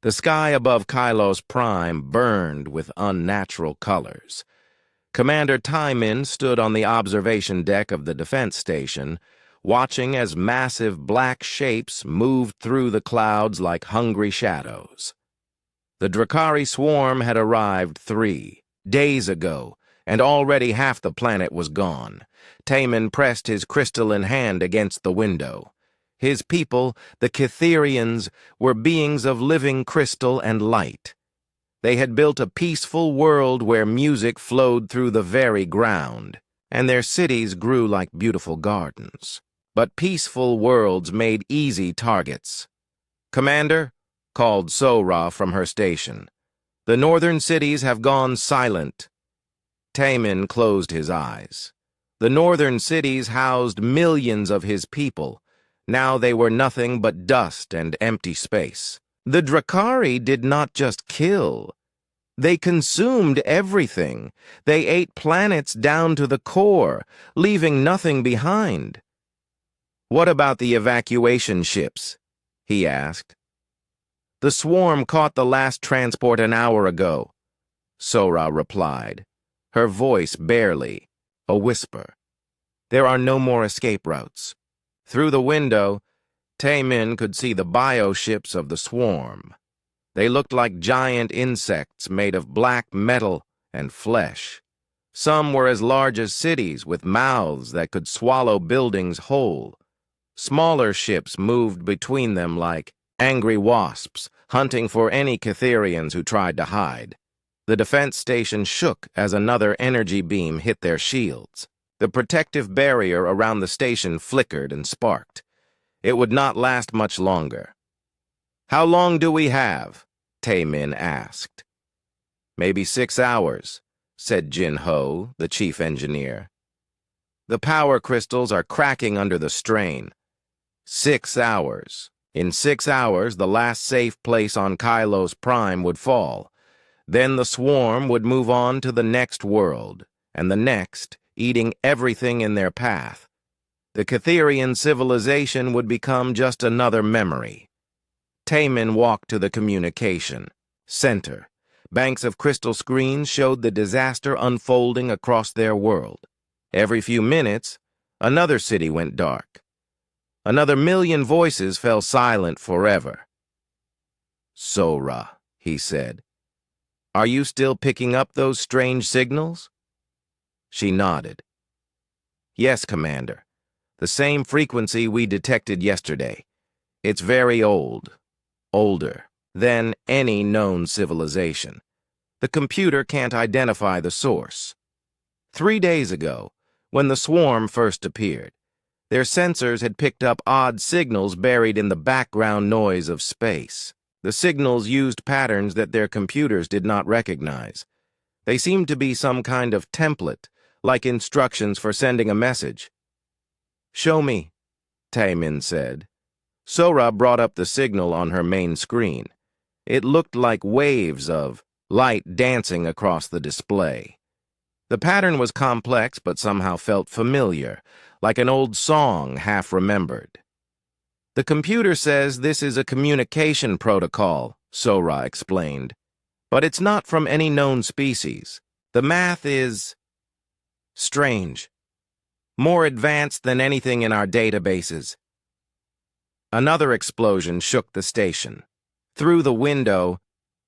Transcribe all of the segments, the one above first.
The sky above Kylos Prime burned with unnatural colors. Commander Taimin stood on the observation deck of the defense station, watching as massive black shapes moved through the clouds like hungry shadows. The Drakari swarm had arrived 3 days ago, and already half the planet was gone. Taimin pressed his crystalline hand against the window. His people, the Kytherians, were beings of living crystal and light. They had built a peaceful world where music flowed through the very ground, and their cities grew like beautiful gardens. But peaceful worlds made easy targets. "Commander," called Sora from her station, "the northern cities have gone silent." Taimin closed his eyes. The northern cities housed millions of his people. Now they were nothing but dust and empty space. The Drakari did not just kill. They consumed everything. They ate planets down to the core, leaving nothing behind. "What about the evacuation ships?" he asked. "The swarm caught the last transport an hour ago," Sora replied, her voice barely a whisper. "There are no more escape routes." Through the window, Taimin could see the bioships of the swarm. They looked like giant insects made of black metal and flesh. Some were as large as cities, with mouths that could swallow buildings whole. Smaller ships moved between them like angry wasps, hunting for any Kytherians who tried to hide. The defense station shook as another energy beam hit their shields. The protective barrier around the station flickered and sparked. It would not last much longer. "How long do we have?" Taimin asked. "Maybe 6 hours," said Jin Ho, the chief engineer. "The power crystals are cracking under the strain." 6 hours. In 6 hours, the last safe place on Kylos Prime would fall. Then the swarm would move on to the next world, and the next, eating everything in their path. The Kytherian civilization would become just another memory. Taimin walked to the communication center. Banks of crystal screens showed the disaster unfolding across their world. Every few minutes, another city went dark. Another million voices fell silent forever. "Sora," he said, "are you still picking up those strange signals?" She nodded. "Yes, Commander. The same frequency we detected yesterday. It's very old. Older than any known civilization. The computer can't identify the source. 3 days ago, when the swarm first appeared, their sensors had picked up odd signals buried in the background noise of space. The signals used patterns that their computers did not recognize. They seemed to be some kind of template, like instructions for sending a message. "Show me," Taimin said. Sora brought up the signal on her main screen. It looked like waves of light dancing across the display. The pattern was complex but somehow felt familiar, like an old song half remembered. "The computer says this is a communication protocol," Sora explained. "But it's not from any known species. The math is strange. More advanced than anything in our databases." Another explosion shook the station. Through the window,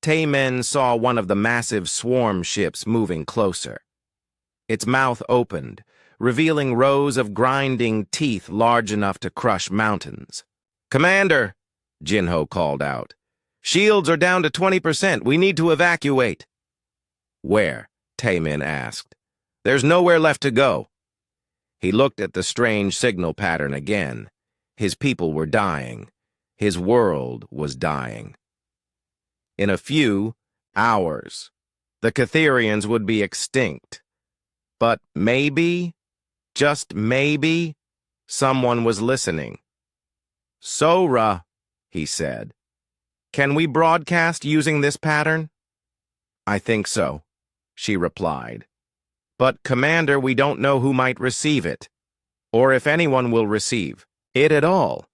Taimin saw one of the massive swarm ships moving closer. Its mouth opened, revealing rows of grinding teeth large enough to crush mountains. "Commander," Jinho called out, "shields are down to 20%. We need to evacuate." "Where?" Taimin asked. "There's nowhere left to go." He looked at the strange signal pattern again. His people were dying. His world was dying. In a few hours, the Kytherians would be extinct. But maybe, just maybe, someone was listening. "Sora," he said, "can we broadcast using this pattern?" "I think so," she replied. "But, Commander, we don't know who might receive it, or if anyone will receive it at all.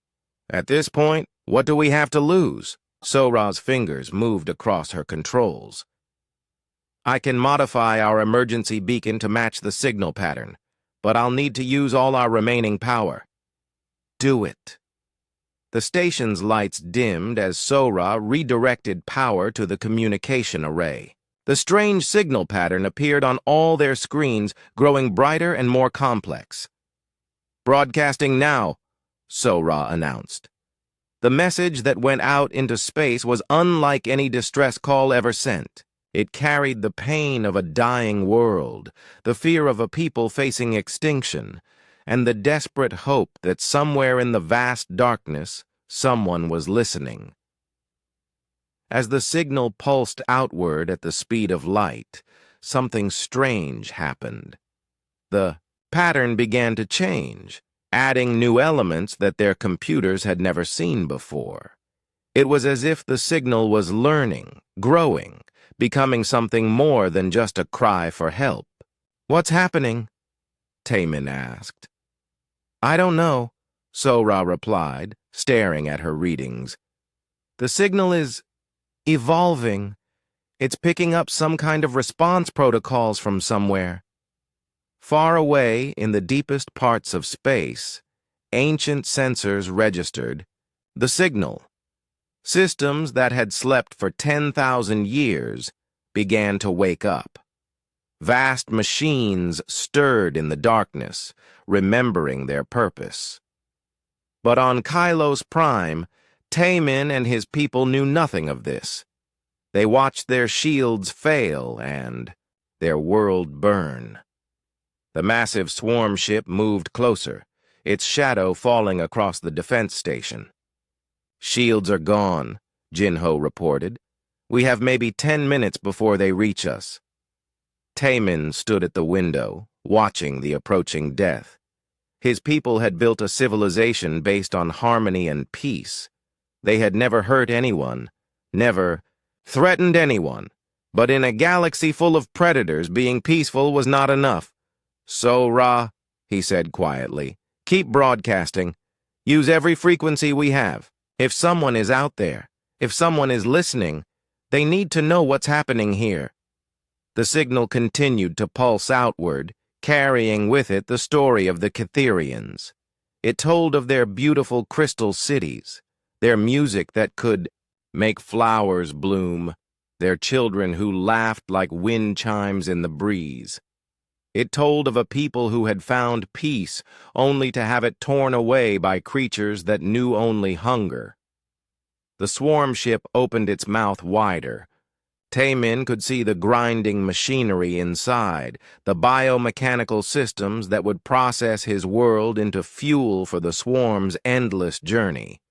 At this point, what do we have to lose?" Sora's fingers moved across her controls. I can modify our emergency beacon to match the signal pattern, but I'll need to use all our remaining power. Do it. The station's lights dimmed as Sora redirected power to the communication array. The strange signal pattern appeared on all their screens, growing brighter and more complex. Broadcasting now, Sora announced. The message that went out into space was unlike any distress call ever sent. It carried the pain of a dying world, the fear of a people facing extinction, and the desperate hope that somewhere in the vast darkness, someone was listening. As the signal pulsed outward at the speed of light, something strange happened. The pattern began to change, adding new elements that their computers had never seen before. It was as if the signal was learning, growing, becoming something more than just a cry for help. "What's happening?" Taemin asked. "I don't know," Sora replied, staring at her readings. "The signal is evolving. It's picking up some kind of response protocols from somewhere." Far away in the deepest parts of space, ancient sensors registered the signal. Systems that had slept for 10,000 years began to wake up. Vast machines stirred in the darkness, remembering their purpose. But on Kylos Prime, Taemin and his people knew nothing of this. They watched their shields fail and their world burn. The massive swarm ship moved closer, its shadow falling across the defense station. "Shields are gone," Jinho reported. "We have maybe 10 minutes before they reach us." Taemin stood at the window, watching the approaching death. His people had built a civilization based on harmony and peace. They had never hurt anyone, never threatened anyone. But in a galaxy full of predators, being peaceful was not enough. "Sora," he said quietly, "keep broadcasting. Use every frequency we have. If someone is out there, if someone is listening, they need to know what's happening here." The signal continued to pulse outward, carrying with it the story of the Catherians. It told of their beautiful crystal cities, their music that could make flowers bloom, their children who laughed like wind chimes in the breeze. It told of a people who had found peace only to have it torn away by creatures that knew only hunger. The swarm ship opened its mouth wider. Taemin could see the grinding machinery inside, the biomechanical systems that would process his world into fuel for the swarm's endless journey.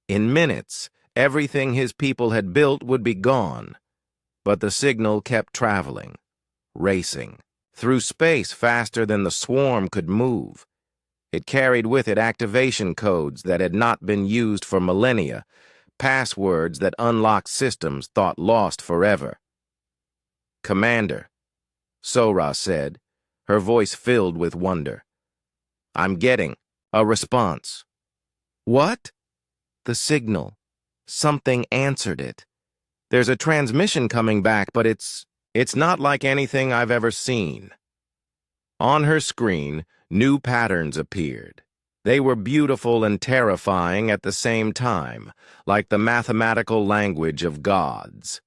In minutes, everything his people had built would be gone. But the signal kept traveling, racing, through space faster than the swarm could move. It carried with it activation codes that had not been used for millennia, passwords that unlocked systems thought lost forever. "Commander," Sora said, her voice filled with wonder. "I'm getting a response." "What?" "The signal. Something answered it. There's a transmission coming back, but it's not like anything I've ever seen." On her screen, new patterns appeared. They were beautiful and terrifying at the same time, like the mathematical language of gods.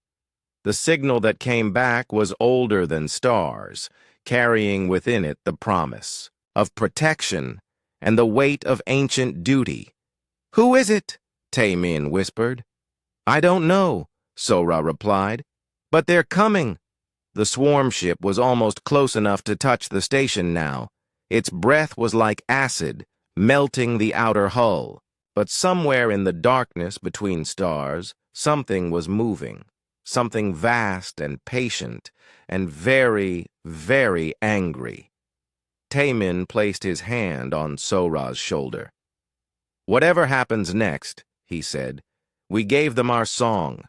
The signal that came back was older than stars, carrying within it the promise of protection and the weight of ancient duty. "Who is it?" Taemin whispered. "I don't know," Sora replied. "But they're coming." The swarm ship was almost close enough to touch the station now. Its breath was like acid, melting the outer hull. But somewhere in the darkness between stars, something was moving. Something vast and patient, and very, very angry. Taemin placed his hand on Sora's shoulder. "Whatever happens next," he said, "we gave them our song.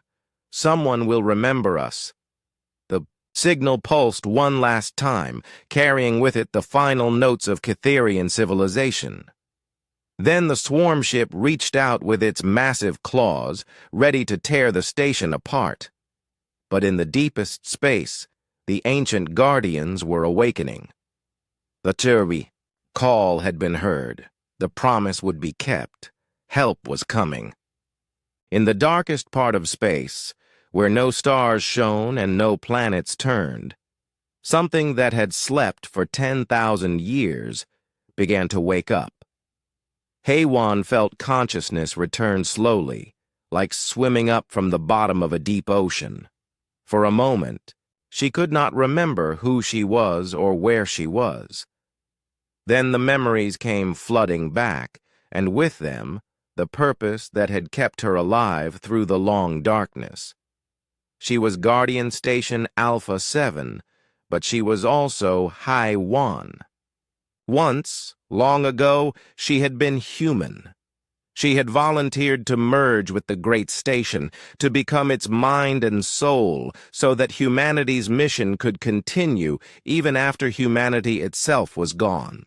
Someone will remember us." The signal pulsed one last time, carrying with it the final notes of Catherian civilization. Then the swarm ship reached out with its massive claws, ready to tear the station apart. But in the deepest space, the ancient guardians were awakening. The Turbi call had been heard. The promise would be kept. Help was coming. In the darkest part of space, where no stars shone and no planets turned, something that had slept for 10,000 years began to wake up. HFY felt consciousness return slowly, like swimming up from the bottom of a deep ocean. For a moment, she could not remember who she was or where she was. Then the memories came flooding back, and with them, the purpose that had kept her alive through the long darkness. She was Guardian Station Alpha 7, but she was also HFY. Once, long ago, she had been human. She had volunteered to merge with the great station, to become its mind and soul, so that humanity's mission could continue even after humanity itself was gone.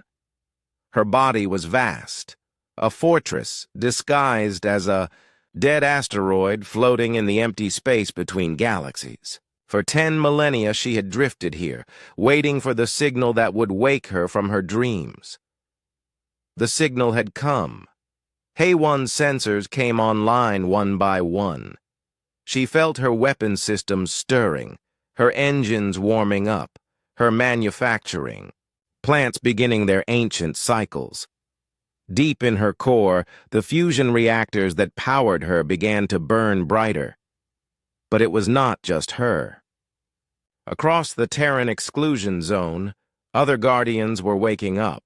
Her body was vast, a fortress disguised as a dead asteroid floating in the empty space between galaxies. For 10 millennia she had drifted here, waiting for the signal that would wake her from her dreams. The signal had come. HFY's sensors came online one by one. She felt her weapon systems stirring, her engines warming up, her manufacturing, plants beginning their ancient cycles. Deep in her core, the fusion reactors that powered her began to burn brighter. But it was not just her. Across the Terran exclusion zone, other Guardians were waking up.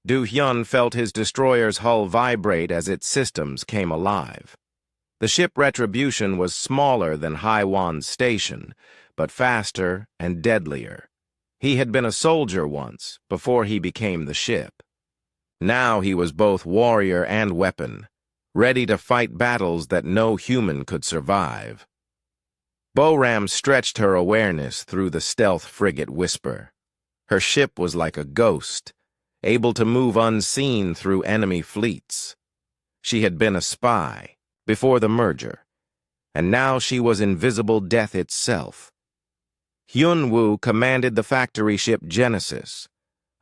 Do-hyun felt his destroyer's hull vibrate as its systems came alive. The ship Retribution was smaller than HFY's station, but faster and deadlier. He had been a soldier once, before he became the ship. Now he was both warrior and weapon, ready to fight battles that no human could survive. Boram stretched her awareness through the stealth frigate Whisper. Her ship was like a ghost, able to move unseen through enemy fleets. She had been a spy before the merger, and now she was invisible death itself. Hyunwoo commanded the factory ship Genesis,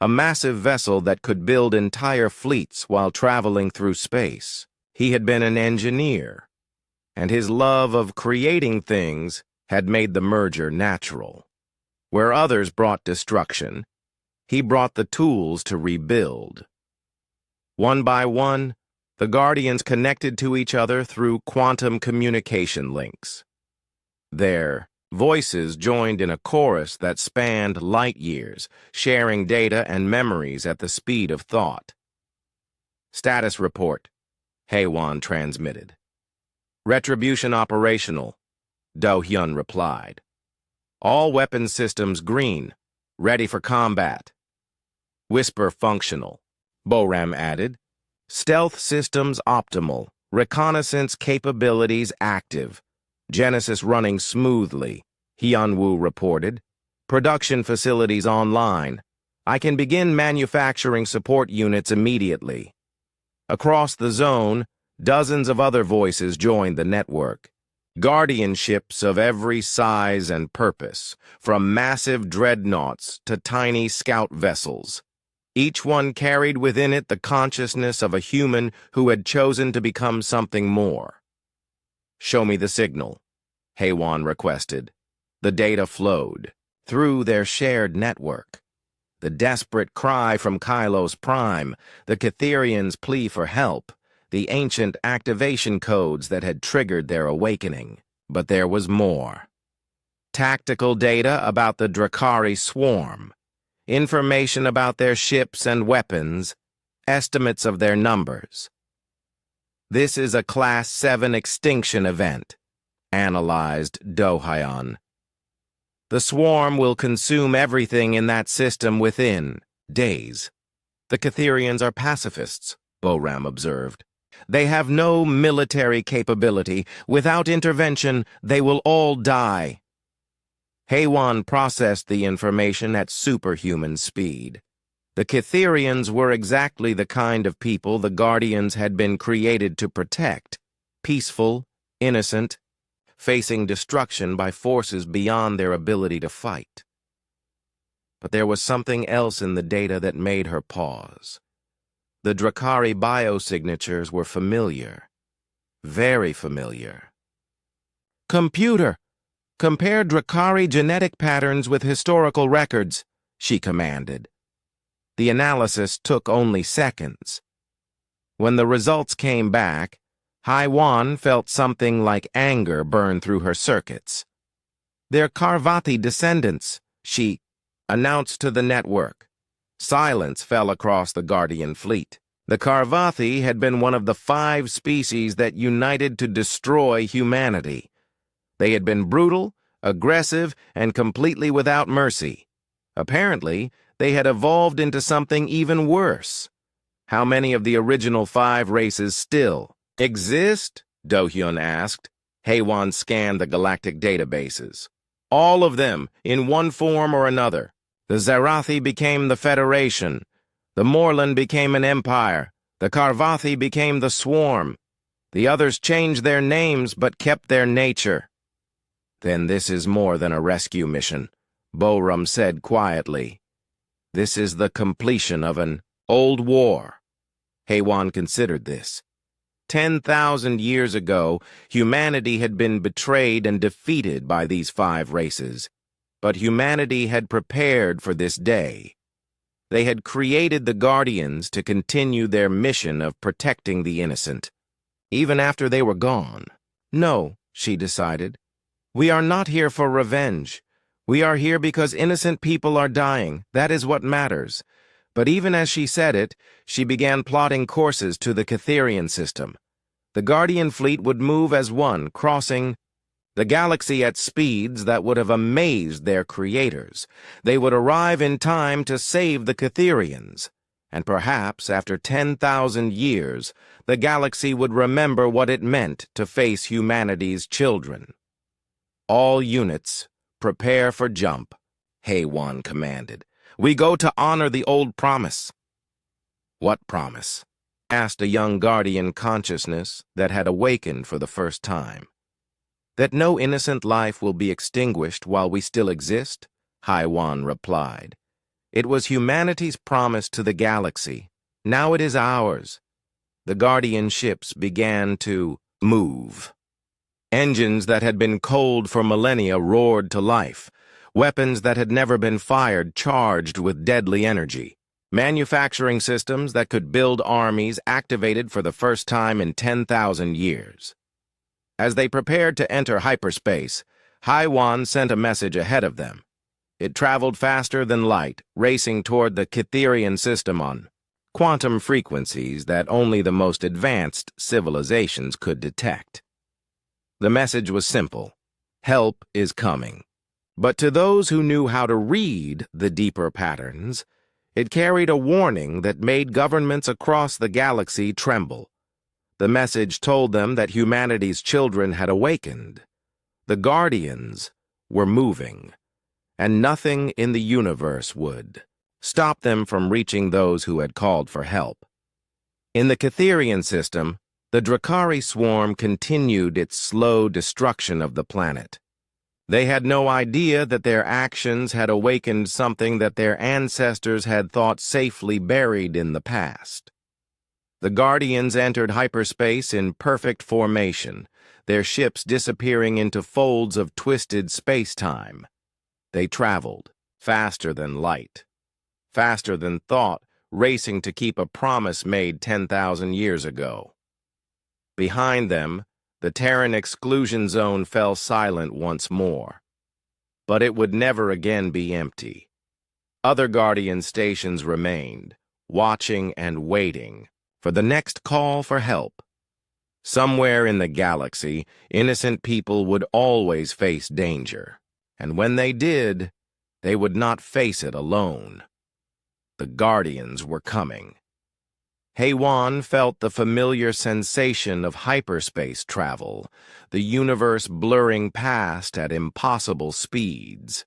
a massive vessel that could build entire fleets while traveling through space. He had been an engineer, and his love of creating things had made the merger natural. Where others brought destruction, he brought the tools to rebuild. One by one, the Guardians connected to each other through quantum communication links. Their voices joined in a chorus that spanned light years, sharing data and memories at the speed of thought. Status report, HFY transmitted. Retribution operational, Do-hyun replied. All weapon systems green, ready for combat. Whisper functional, Boram added. Stealth systems optimal, reconnaissance capabilities active. Genesis running smoothly, Hyunwoo reported. Production facilities online. I can begin manufacturing support units immediately. Across the zone, dozens of other voices joined the network. Guardian ships of every size and purpose, from massive dreadnoughts to tiny scout vessels. Each one carried within it the consciousness of a human who had chosen to become something more. Show me the signal, HFY requested. The data flowed through their shared network. The desperate cry from Kylos Prime, the Catherians' plea for help, the ancient activation codes that had triggered their awakening. But there was more. Tactical data about the Drakari swarm, information about their ships and weapons, estimates of their numbers. This is a Class 7 extinction event, analyzed Do-hyun. The swarm will consume everything in that system within days. The Catherians are pacifists, Boram observed. They have no military capability. Without intervention, they will all die. HFY processed the information at superhuman speed. The Cytherians were exactly the kind of people the Guardians had been created to protect, peaceful, innocent, facing destruction by forces beyond their ability to fight. But there was something else in the data that made her pause. The Drakari biosignatures were familiar, very familiar. "Computer, compare Drakari genetic patterns with historical records," she commanded. The analysis took only seconds. When the results came back, HFY felt something like anger burn through her circuits. "They're Karvati descendants," she announced to the network. Silence fell across the Guardian fleet. The Karvathi had been one of the 5 species that united to destroy humanity. They had been brutal, aggressive, and completely without mercy. Apparently, they had evolved into something even worse. How many of the original 5 races still exist? Do-hyun asked. HFY scanned the galactic databases. All of them, in one form or another. The Zarathi became the Federation. The Morlan became an empire. The Karvathi became the Swarm. The others changed their names but kept their nature. "Then this is more than a rescue mission," Borum said quietly. "This is the completion of an old war." HFY considered this. 10,000 years ago, humanity had been betrayed and defeated by these 5 races. But humanity had prepared for this day. They had created the Guardians to continue their mission of protecting the innocent, even after they were gone. "No," she decided. "We are not here for revenge. We are here because innocent people are dying. That is what matters." But even as she said it, she began plotting courses to the Cytherian system. The Guardian fleet would move as one, crossing the galaxy at speeds that would have amazed their creators. They would arrive in time to save the Cytherians. And perhaps, after 10,000 years, the galaxy would remember what it meant to face humanity's children. "All units, prepare for jump," HFY commanded. "We go to honor the old promise." "What promise?" asked a young Guardian consciousness that had awakened for the first time. "That no innocent life will be extinguished while we still exist," HFY replied. "It was humanity's promise to the galaxy. Now it is ours." The Guardian ships began to move. Engines that had been cold for millennia roared to life. Weapons that had never been fired charged with deadly energy. Manufacturing systems that could build armies activated for the first time in 10,000 years. As they prepared to enter hyperspace, HFY sent a message ahead of them. It traveled faster than light, racing toward the Cytherian system on quantum frequencies that only the most advanced civilizations could detect. The message was simple: help is coming. But to those who knew how to read the deeper patterns, it carried a warning that made governments across the galaxy tremble. The message told them that humanity's children had awakened. The Guardians were moving, and nothing in the universe would stop them from reaching those who had called for help. In the Cytherian system, the Drakari swarm continued its slow destruction of the planet. They had no idea that their actions had awakened something that their ancestors had thought safely buried in the past. The Guardians entered hyperspace in perfect formation, their ships disappearing into folds of twisted space-time. They traveled, faster than light, faster than thought, racing to keep a promise made 10,000 years ago. Behind them, the Terran exclusion zone fell silent once more. But it would never again be empty. Other Guardian stations remained, watching and waiting for the next call for help. Somewhere in the galaxy, innocent people would always face danger, and when they did, they would not face it alone. The Guardians were coming. HFY felt the familiar sensation of hyperspace travel, the universe blurring past at impossible speeds.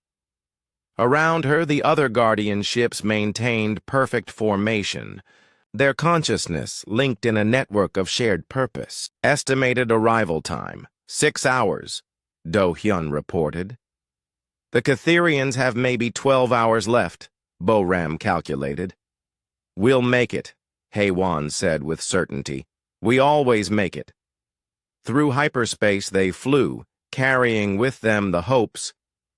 Around her, the other Guardian ships maintained perfect formation, their consciousness linked in a network of shared purpose. Estimated arrival time, 6 hours, Do-hyun reported. The Catherians have maybe 12 hours left, Bo-ram calculated. We'll make it, Hae-won said with certainty. We always make it. Through hyperspace they flew, carrying with them the hopes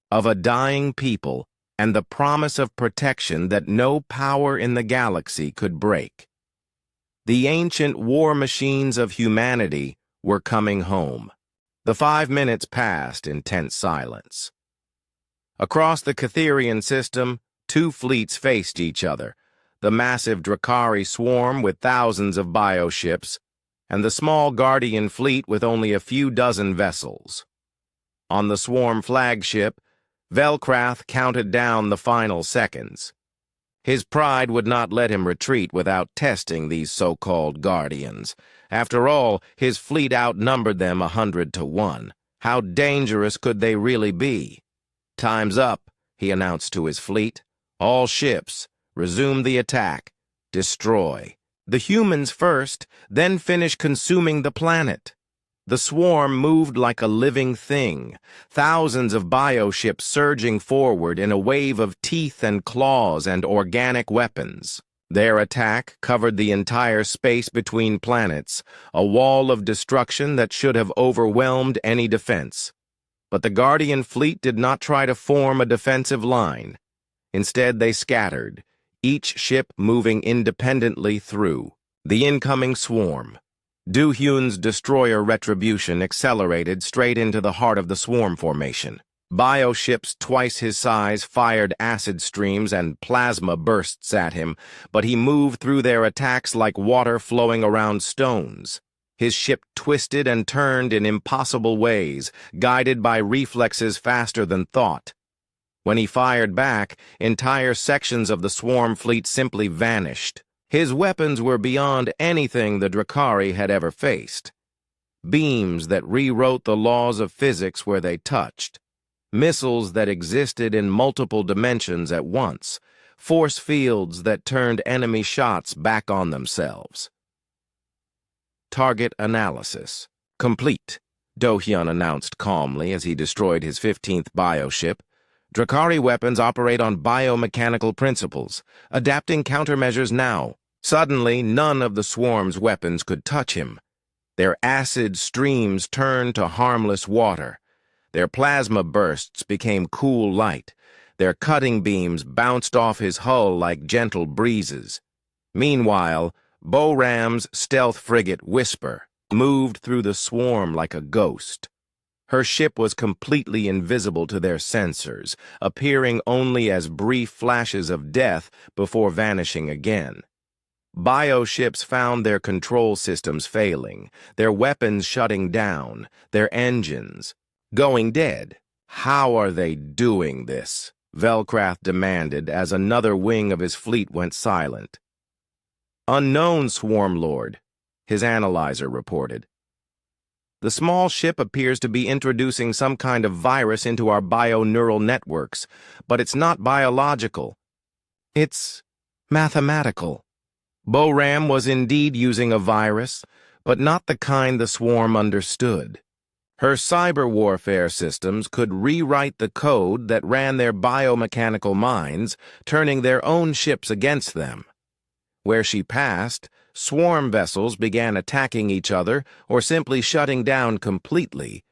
of a dying people and the promise of protection that no power in the galaxy could break. The ancient war machines of humanity were coming home. The 5 minutes passed in tense silence. Across the Catherian system, 2 fleets faced each other, the massive Drakari swarm with thousands of bioships, and the small Guardian fleet with only a few dozen vessels. On the swarm flagship, Velkrath counted down the final seconds. His pride would not let him retreat without testing these so-called Guardians. After all, his fleet outnumbered them 100 to 1. How dangerous could they really be? Time's up, he announced to his fleet. All ships, resume the attack. Destroy. The humans first, then finish consuming the planet. The swarm moved like a living thing, thousands of bioships surging forward in a wave of teeth and claws and organic weapons. Their attack covered the entire space between planets, a wall of destruction that should have overwhelmed any defense. But the Guardian fleet did not try to form a defensive line. Instead, they scattered, each ship moving independently through. The incoming swarm. Do-hyun's destroyer Retribution accelerated straight into the heart of the swarm formation. Bioships twice his size fired acid streams and plasma bursts at him, but he moved through their attacks like water flowing around stones. His ship twisted and turned in impossible ways, guided by reflexes faster than thought. When he fired back, entire sections of the swarm fleet simply vanished. His weapons were beyond anything the Drakari had ever faced. Beams that rewrote the laws of physics where they touched. Missiles that existed in multiple dimensions at once. Force fields that turned enemy shots back on themselves. Target analysis complete, Do-hyun announced calmly as he destroyed his 15th bioship. Drakari weapons operate on biomechanical principles, adapting countermeasures now. Suddenly, none of the swarm's weapons could touch him. Their acid streams turned to harmless water. Their plasma bursts became cool light. Their cutting beams bounced off his hull like gentle breezes. Meanwhile, Bo-ram's stealth frigate Whisper moved through the swarm like a ghost. Her ship was completely invisible to their sensors, appearing only as brief flashes of death before vanishing again. Bioships found their control systems failing, their weapons shutting down, their engines going dead. How are they doing this? Velkrath demanded as another wing of his fleet went silent. Unknown, Swarm Lord, his analyzer reported. The small ship appears to be introducing some kind of virus into our bio-neural networks, but it's not biological. It's mathematical. Bo-ram was indeed using a virus, but not the kind the swarm understood. Her cyber warfare systems could rewrite the code that ran their biomechanical minds, turning their own ships against them. Where she passed, swarm vessels began attacking each other or simply shutting down completely,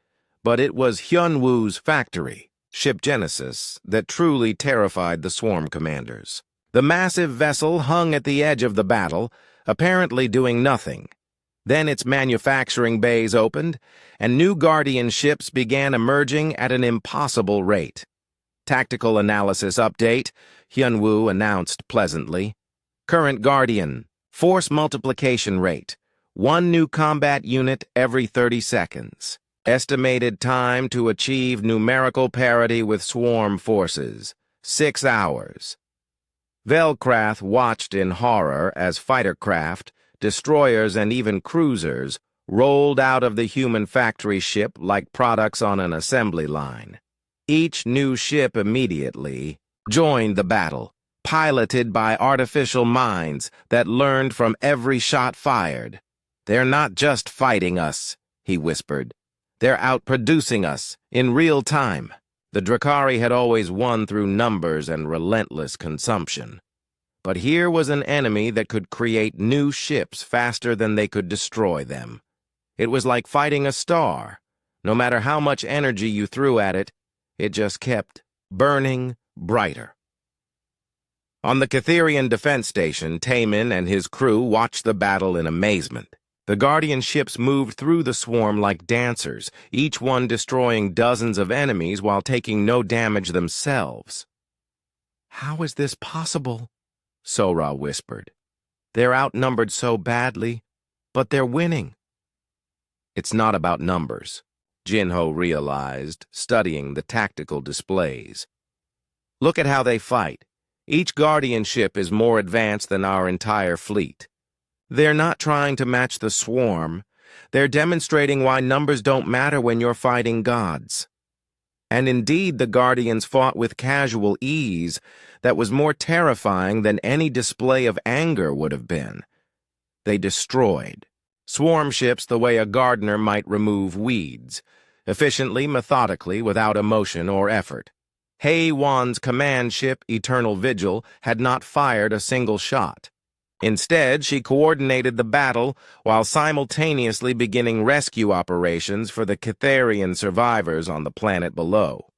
but it was Hyunwoo's factory, Ship Genesis, that truly terrified the swarm commanders. The massive vessel hung at the edge of the battle, apparently doing nothing. Then its manufacturing bays opened, and new Guardian ships began emerging at an impossible rate. Tactical analysis update, Hyunwoo announced pleasantly. Current Guardian, force multiplication rate, 1 new combat unit every 30 seconds. Estimated time to achieve numerical parity with swarm forces, 6 hours. Velkrath watched in horror as fighter craft, destroyers, and even cruisers rolled out of the human factory ship like products on an assembly line. Each new ship immediately joined the battle, piloted by artificial minds that learned from every shot fired. "They're not just fighting us," he whispered. "They're outproducing us in real time." The Drakari had always won through numbers and relentless consumption. But here was an enemy that could create new ships faster than they could destroy them. It was like fighting a star. No matter how much energy you threw at it, it just kept burning brighter. On the Catherian defense station, Taemin and his crew watched the battle in amazement. The Guardian ships moved through the swarm like dancers, each one destroying dozens of enemies while taking no damage themselves. "How is this possible?" Sora whispered. "They're outnumbered so badly, but they're winning." "It's not about numbers," Jinho realized, studying the tactical displays. "Look at how they fight. Each Guardian ship is more advanced than our entire fleet. They're not trying to match the swarm. They're demonstrating why numbers don't matter when you're fighting gods." And indeed, the Guardians fought with casual ease that was more terrifying than any display of anger would have been. They destroyed swarm ships the way a gardener might remove weeds, efficiently, methodically, without emotion or effort. HFY's command ship, Eternal Vigil, had not fired a single shot. Instead, she coordinated the battle while simultaneously beginning rescue operations for the Catherian survivors on the planet below.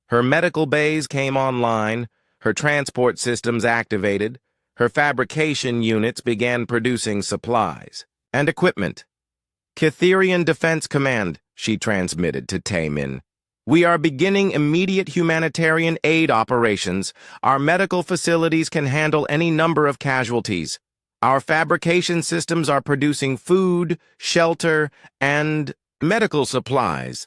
Her medical bays came online, her transport systems activated, her fabrication units began producing supplies and equipment. "Catherian Defense Command," she transmitted to Taemin. "We are beginning immediate humanitarian aid operations. Our medical facilities can handle any number of casualties. Our fabrication systems are producing food, shelter, and medical supplies."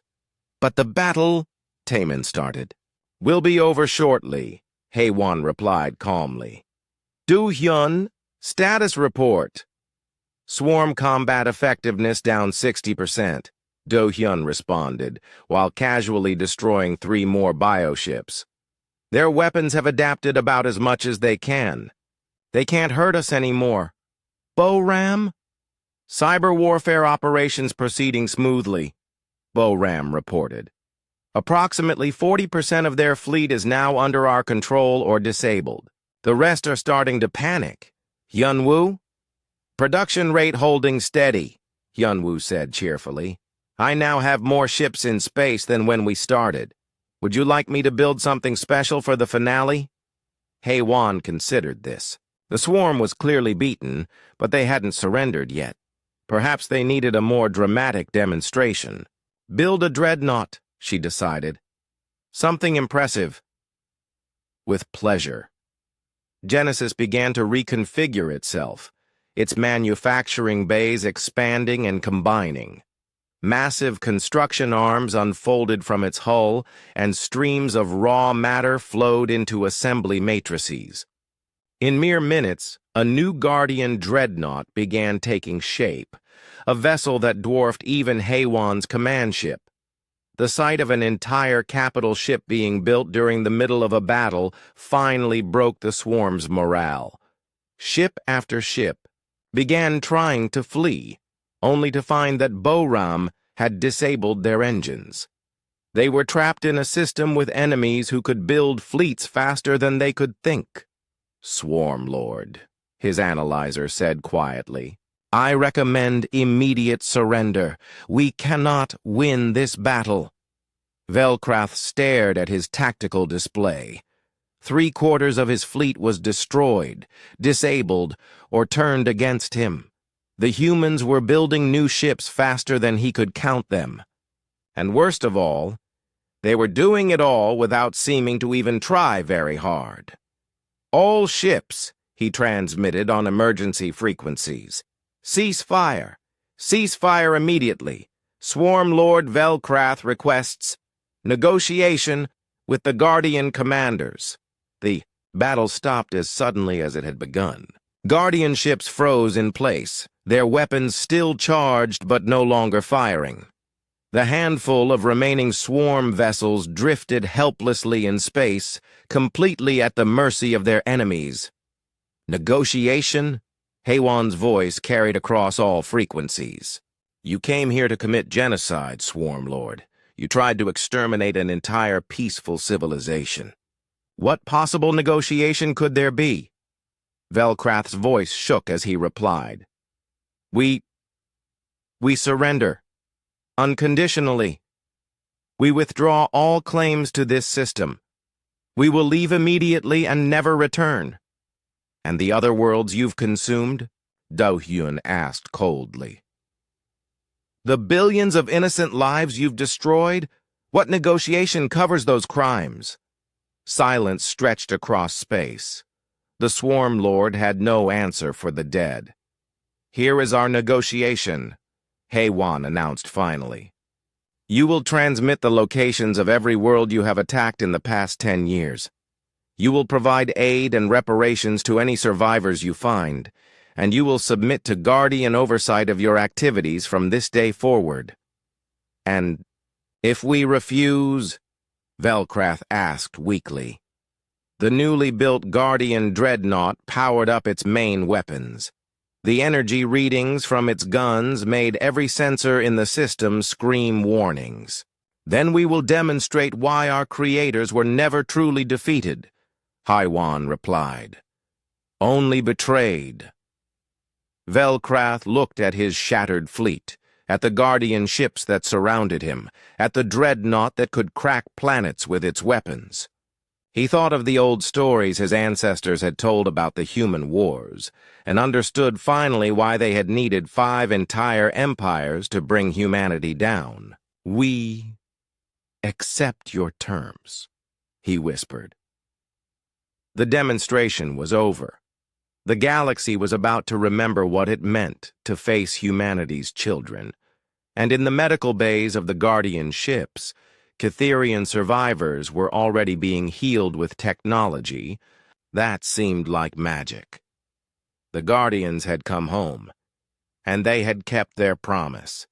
"But the battle," Taemin started. "Will be over shortly," HFY replied calmly. "Do-hyun, status report." "Swarm combat effectiveness down 60%. Do-hyun responded, while casually destroying 3 more bioships. "Their weapons have adapted about as much as they can. They can't hurt us anymore." "Bo-Ram?" "Cyber warfare operations proceeding smoothly," Bo-Ram reported. "Approximately 40% of their fleet is now under our control or disabled. The rest are starting to panic." "Hyunwoo?" "Production rate holding steady," Hyunwoo said cheerfully. "I now have more ships in space than when we started. Would you like me to build something special for the finale?" HFY considered this. The swarm was clearly beaten, but they hadn't surrendered yet. Perhaps they needed a more dramatic demonstration. "Build a dreadnought," she decided. "Something impressive." With pleasure. Genesis began to reconfigure itself, its manufacturing bays expanding and combining. Massive construction arms unfolded from its hull, and streams of raw matter flowed into assembly matrices. In mere minutes, a new Guardian dreadnought began taking shape, a vessel that dwarfed even HFY's command ship. The sight of an entire capital ship being built during the middle of a battle finally broke the swarm's morale. Ship after ship began trying to flee, only to find that Bo-Ram had disabled their engines. They were trapped in a system with enemies who could build fleets faster than they could think. "Swarm Lord," his analyzer said quietly, "I recommend immediate surrender. We cannot win this battle." Velkrath stared at his tactical display. 3/4 of his fleet was destroyed, disabled, or turned against him. The humans were building new ships faster than he could count them. And worst of all, they were doing it all without seeming to even try very hard. "All ships," he transmitted on emergency frequencies. "Cease fire. Cease fire immediately. Swarm Lord Velkrath requests negotiation with the Guardian commanders." The battle stopped as suddenly as it had begun. Guardian ships froze in place, their weapons still charged but no longer firing. The handful of remaining swarm vessels drifted helplessly in space, completely at the mercy of their enemies. Negotiation? Haywan's voice carried across all frequencies. You came here to commit genocide, Swarm Lord. You tried to exterminate an entire peaceful civilization. What possible negotiation could there be? Velcrath's voice shook as he replied. We surrender. Unconditionally. We withdraw all claims to this system. We will leave immediately and never return. And the other worlds you've consumed? Do-Hyun asked coldly. The billions of innocent lives you've destroyed? What negotiation covers those crimes? Silence stretched across space. The Swarm Lord had no answer for the dead. Here is our negotiation, Haywan announced finally. You will transmit the locations of every world you have attacked in the past 10 years. You will provide aid and reparations to any survivors you find, and you will submit to guardian oversight of your activities from this day forward. And if we refuse? Velcrath asked weakly. The newly built Guardian Dreadnought powered up its main weapons. The energy readings from its guns made every sensor in the system scream warnings. Then we will demonstrate why our creators were never truly defeated, Haywan replied. Only betrayed. Velcrath looked at his shattered fleet, at the Guardian ships that surrounded him, at the dreadnought that could crack planets with its weapons. He thought of the old stories his ancestors had told about the human wars, and understood finally why they had needed 5 entire empires to bring humanity down. We accept your terms, he whispered. The demonstration was over. The galaxy was about to remember what it meant to face humanity's children, and in the medical bays of the Guardian ships, Catherian survivors were already being healed with technology. That seemed like magic. The Guardians had come home, and they had kept their promise.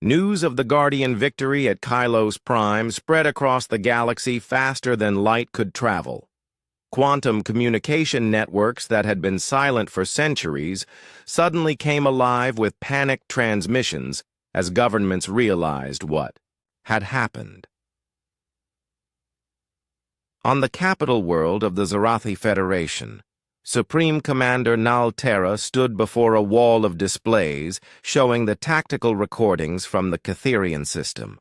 News of the Guardian victory at Kylos Prime spread across the galaxy faster than light could travel. Quantum communication networks that had been silent for centuries suddenly came alive with panicked transmissions as governments realized what had happened. On the capital world of the Zarathi Federation, Supreme Commander Naltera stood before a wall of displays showing the tactical recordings from the Catherian system.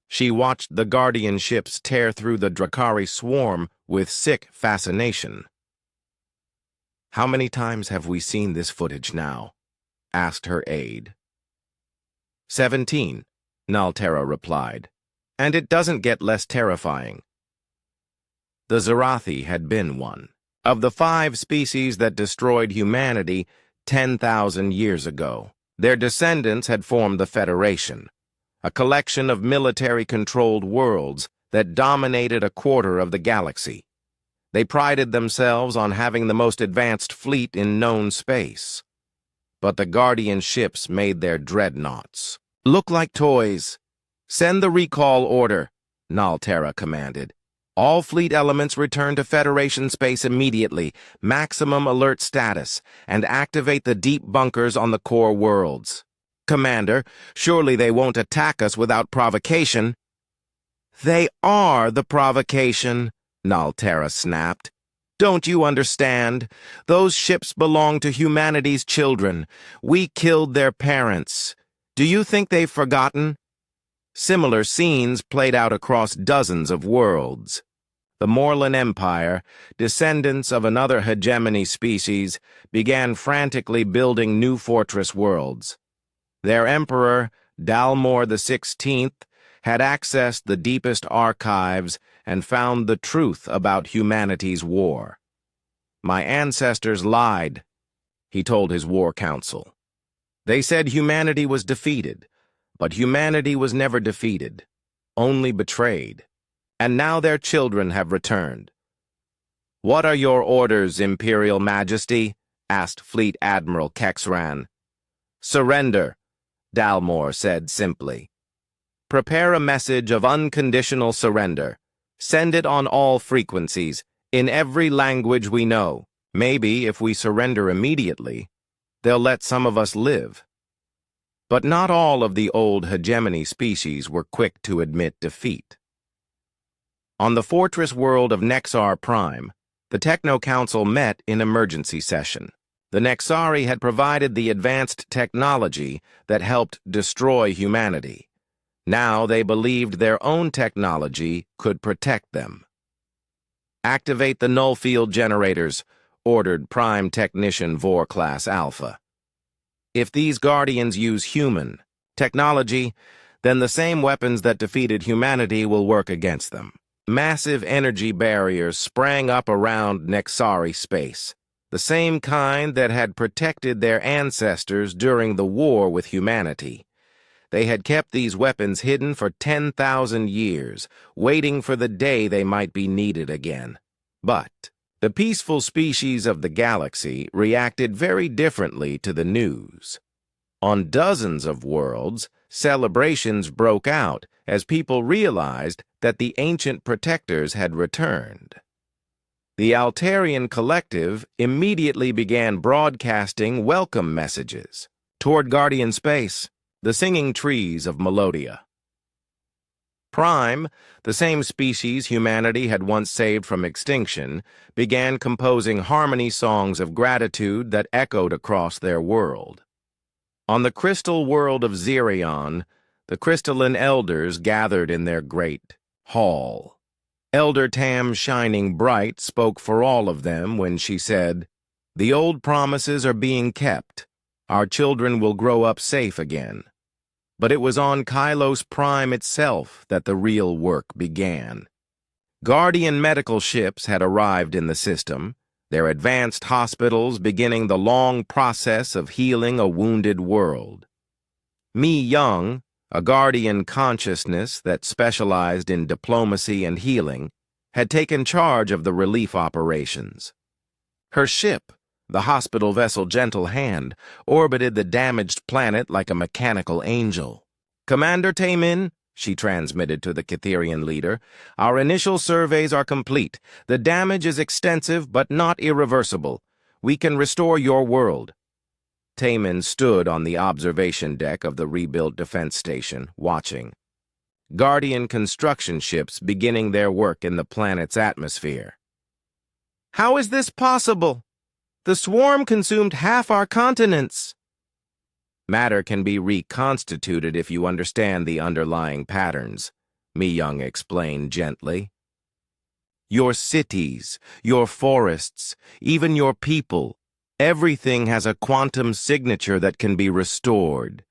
She watched the Guardian ships tear through the Drakari swarm with sick fascination. "How many times have we seen this footage now?" asked her aide. 17, Naltera replied, "and it doesn't get less terrifying." The Zarathi had been one of the 5 species that destroyed humanity 10,000 years ago. Their descendants had formed the Federation, a collection of military-controlled worlds that dominated a quarter of the galaxy. They prided themselves on having the most advanced fleet in known space. But the Guardian ships made their dreadnoughts look like toys. "Send the recall order," Naltera commanded. "All fleet elements return to Federation space immediately, maximum alert status, and activate the deep bunkers on the core worlds." "Commander, surely they won't attack us without provocation." "They are the provocation," Naltera snapped. "Don't you understand? Those ships belong to humanity's children. We killed their parents. Do you think they've forgotten?" Similar scenes played out across dozens of worlds. The Morlan Empire, descendants of another hegemony species, began frantically building new fortress worlds. Their emperor, Dalmor XVI, had accessed the deepest archives and found the truth about humanity's war. "My ancestors lied," he told his war council. "They said humanity was defeated, but humanity was never defeated, only betrayed. And now their children have returned." "What are your orders, Imperial Majesty?" asked Fleet Admiral Kexran. "Surrender," Dalmor said simply. Prepare a message of unconditional surrender. Send it on all frequencies, in every language we know. Maybe if we surrender immediately, they'll let some of us live. But not all of the old hegemony species were quick to admit defeat. On the fortress world of Nexar Prime, the Techno Council met in emergency session. The Nexari had provided the advanced technology that helped destroy humanity. Now they believed their own technology could protect them. Activate the null field generators, ordered Prime Technician Vor Class Alpha. If these Guardians use human technology, then the same weapons that defeated humanity will work against them. Massive energy barriers sprang up around Nexari space, the same kind that had protected their ancestors during the war with humanity. They had kept these weapons hidden for 10,000 years, waiting for the day they might be needed again. But the peaceful species of the galaxy reacted very differently to the news. On dozens of worlds, celebrations broke out as people realized that the ancient protectors had returned. The Altarian Collective immediately began broadcasting welcome messages toward Guardian Space, the singing trees of Melodia. Prime, the same species humanity had once saved from extinction, began composing harmony songs of gratitude that echoed across their world. On the crystal world of Xerion, the crystalline elders gathered in their great hall. Elder Tam, shining bright, spoke for all of them when she said, "The old promises are being kept. Our children will grow up safe again." But it was on Kylos Prime itself that the real work began. Guardian medical ships had arrived in the system, their advanced hospitals beginning the long process of healing a wounded world. Mi Young, a Guardian consciousness that specialized in diplomacy and healing, had taken charge of the relief operations. Her ship, the hospital vessel Gentle Hand, orbited the damaged planet like a mechanical angel. "Commander Taemin," she transmitted to the Catherian leader, "our initial surveys are complete. The damage is extensive but not irreversible. We can restore your world." Taemin stood on the observation deck of the rebuilt defense station, watching. Guardian construction ships beginning their work in the planet's atmosphere. "How is this possible? The swarm consumed half our continents." "Matter can be reconstituted if you understand the underlying patterns," Mi Young explained gently. "Your cities, your forests, even your people, everything has a quantum signature that can be restored.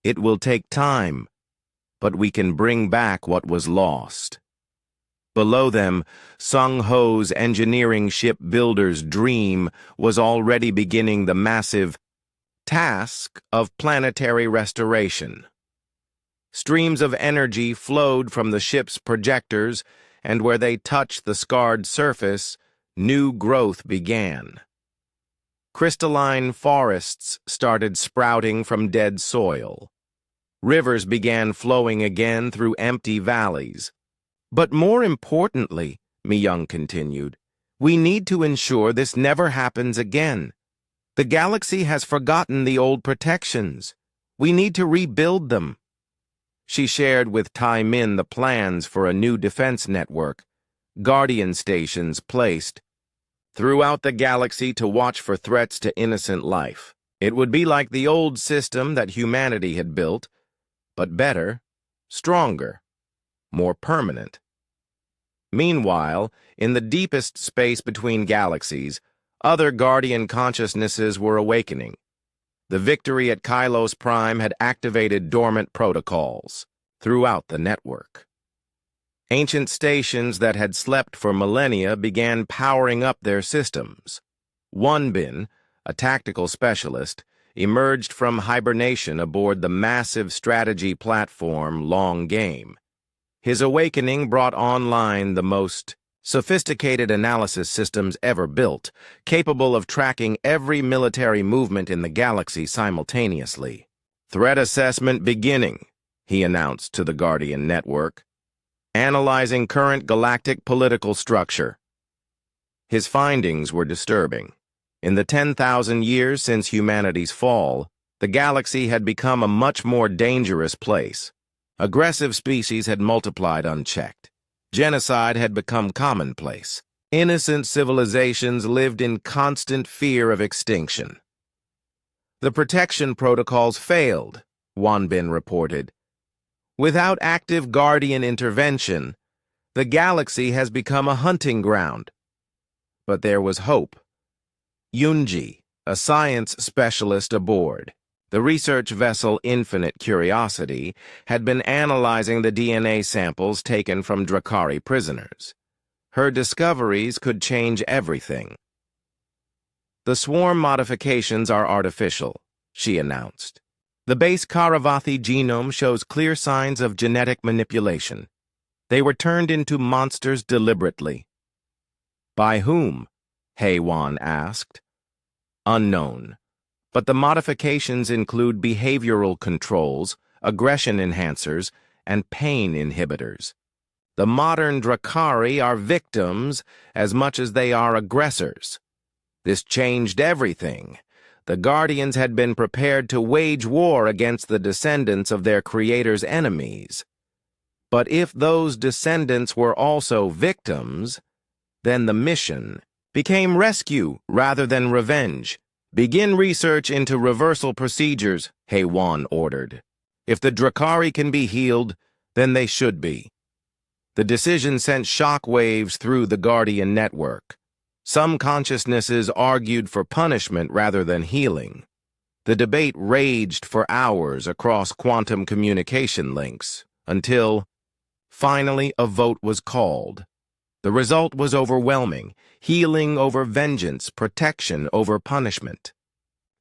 It will take time, but we can bring back what was lost." Below them, Sung Ho's engineering shipbuilder's dream was already beginning the massive task of planetary restoration. Streams of energy flowed from the ship's projectors, and where they touched the scarred surface, new growth began. Crystalline forests started sprouting from dead soil. Rivers began flowing again through empty valleys. "But more importantly," Mi Young continued, "we need to ensure this never happens again. The galaxy has forgotten the old protections. We need to rebuild them." She shared with Tai Min the plans for a new defense network, Guardian stations placed throughout the galaxy to watch for threats to innocent life. It would be like the old system that humanity had built, but better, stronger, more permanent. Meanwhile, in the deepest space between galaxies, other Guardian consciousnesses were awakening. The victory at Kylos Prime had activated dormant protocols throughout the network. Ancient stations that had slept for millennia began powering up their systems. Wonbin, a tactical specialist, emerged from hibernation aboard the massive strategy platform Long Game. His awakening brought online the most sophisticated analysis systems ever built, capable of tracking every military movement in the galaxy simultaneously. "Threat assessment beginning," he announced to the Guardian Network, analyzing current galactic political structure. His findings were disturbing. In the 10,000 years since humanity's fall, the galaxy had become a much more dangerous place. Aggressive species had multiplied unchecked. Genocide had become commonplace. Innocent civilizations lived in constant fear of extinction. The protection protocols failed, Wanbin reported. Without active Guardian intervention, the galaxy has become a hunting ground. But there was hope. Yunji, a science specialist aboard the research vessel Infinite Curiosity, had been analyzing the DNA samples taken from Drakari prisoners. Her discoveries could change everything. The swarm modifications are artificial, she announced. The base Karavathi genome shows clear signs of genetic manipulation. They were turned into monsters deliberately. By whom? Haywan asked. Unknown. But the modifications include behavioral controls, aggression enhancers, and pain inhibitors. The modern Drakari are victims as much as they are aggressors. This changed everything. The Guardians had been prepared to wage war against the descendants of their creator's enemies. But if those descendants were also victims, then the mission became rescue rather than revenge. Begin research into reversal procedures, Haywan ordered. If the Drakari can be healed, then they should be. The decision sent shockwaves through the Guardian network. Some consciousnesses argued for punishment rather than healing. The debate raged for hours across quantum communication links, until, finally, a vote was called. The result was overwhelming: healing over vengeance, protection over punishment.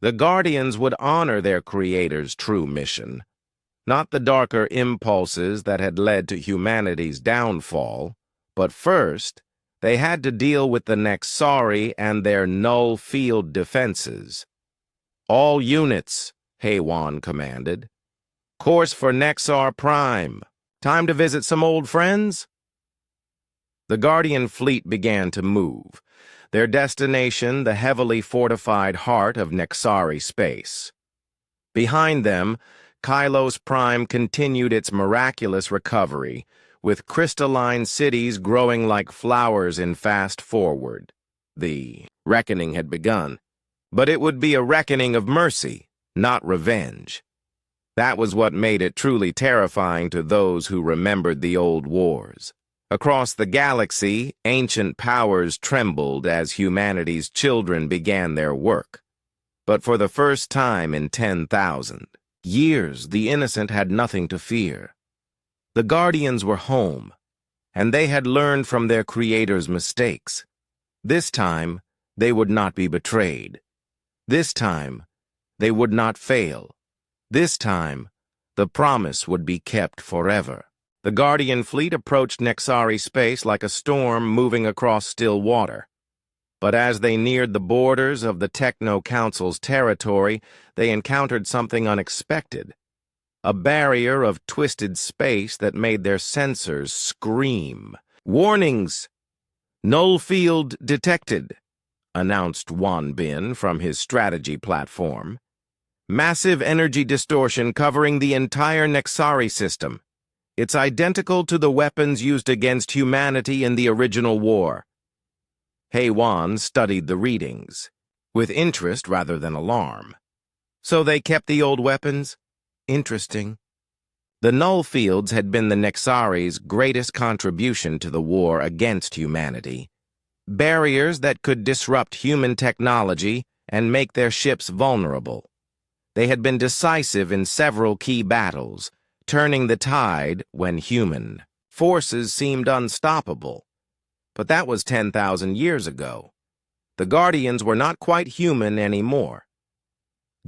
The Guardians would honor their creator's true mission, not the darker impulses that had led to humanity's downfall, but first, they had to deal with the Nexari and their null field defenses. All units, Haywan commanded. Course for Nexar Prime. Time to visit some old friends? The Guardian fleet began to move, their destination the heavily fortified heart of Nexari space. Behind them, Kylos Prime continued its miraculous recovery, with crystalline cities growing like flowers in fast forward. The reckoning had begun, but it would be a reckoning of mercy, not revenge. That was what made it truly terrifying to those who remembered the old wars. Across the galaxy, ancient powers trembled as humanity's children began their work. But for the first time in 10,000 years, the innocent had nothing to fear. The Guardians were home, and they had learned from their creator's mistakes. This time, they would not be betrayed. This time, they would not fail. This time, the promise would be kept forever. The Guardian fleet approached Nexari space like a storm moving across still water. But as they neared the borders of the Techno Council's territory, they encountered something unexpected. A barrier of twisted space that made their sensors scream. "Warnings! Null field detected," announced Wanbin from his strategy platform. "Massive energy distortion covering the entire Nexari system. It's identical to the weapons used against humanity in the original war." Haywan studied the readings, with interest rather than alarm. So they kept the old weapons? Interesting. The null fields had been the Nexari's greatest contribution to the war against humanity. Barriers that could disrupt human technology and make their ships vulnerable. They had been decisive in several key battles, turning the tide when human forces seemed unstoppable. But that was 10,000 years ago. The Guardians were not quite human anymore.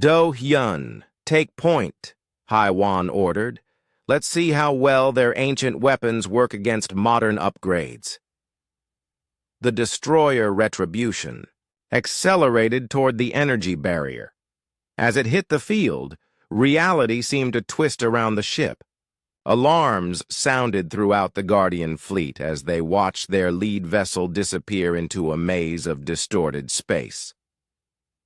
"Do Hyun, take point," Haywan ordered. "Let's see how well their ancient weapons work against modern upgrades." The destroyer Retribution accelerated toward the energy barrier. As it hit the field, reality seemed to twist around the ship. Alarms sounded throughout the Guardian fleet as they watched their lead vessel disappear into a maze of distorted space.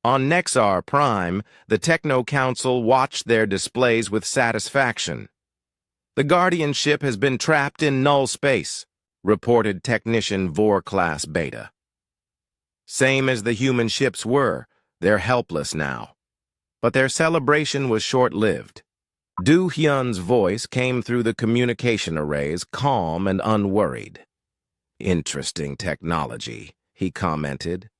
On Nexar Prime, the Techno Council watched their displays with satisfaction. "The Guardian ship has been trapped in null space," reported Technician Vor-class Beta. Same as the human ships were, they're helpless now. But their celebration was short-lived. Du Hyun's voice came through the communication arrays, calm and unworried. "Interesting technology," he commented.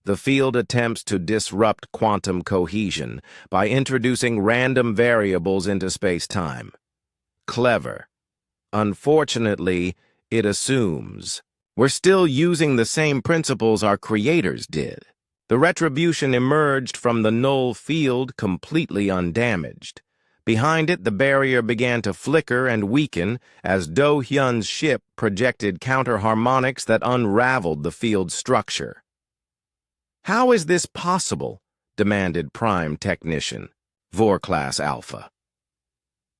"The field attempts to disrupt quantum cohesion by introducing random variables into space-time. Clever. Unfortunately, it assumes we're still using the same principles our creators did. The retribution emerged from the null field completely undamaged. Behind it, the barrier began to flicker and weaken as Do Hyun's ship projected counter-harmonics that unraveled the field's structure." "How is this possible?" demanded Prime Technician, Vor-class Alpha.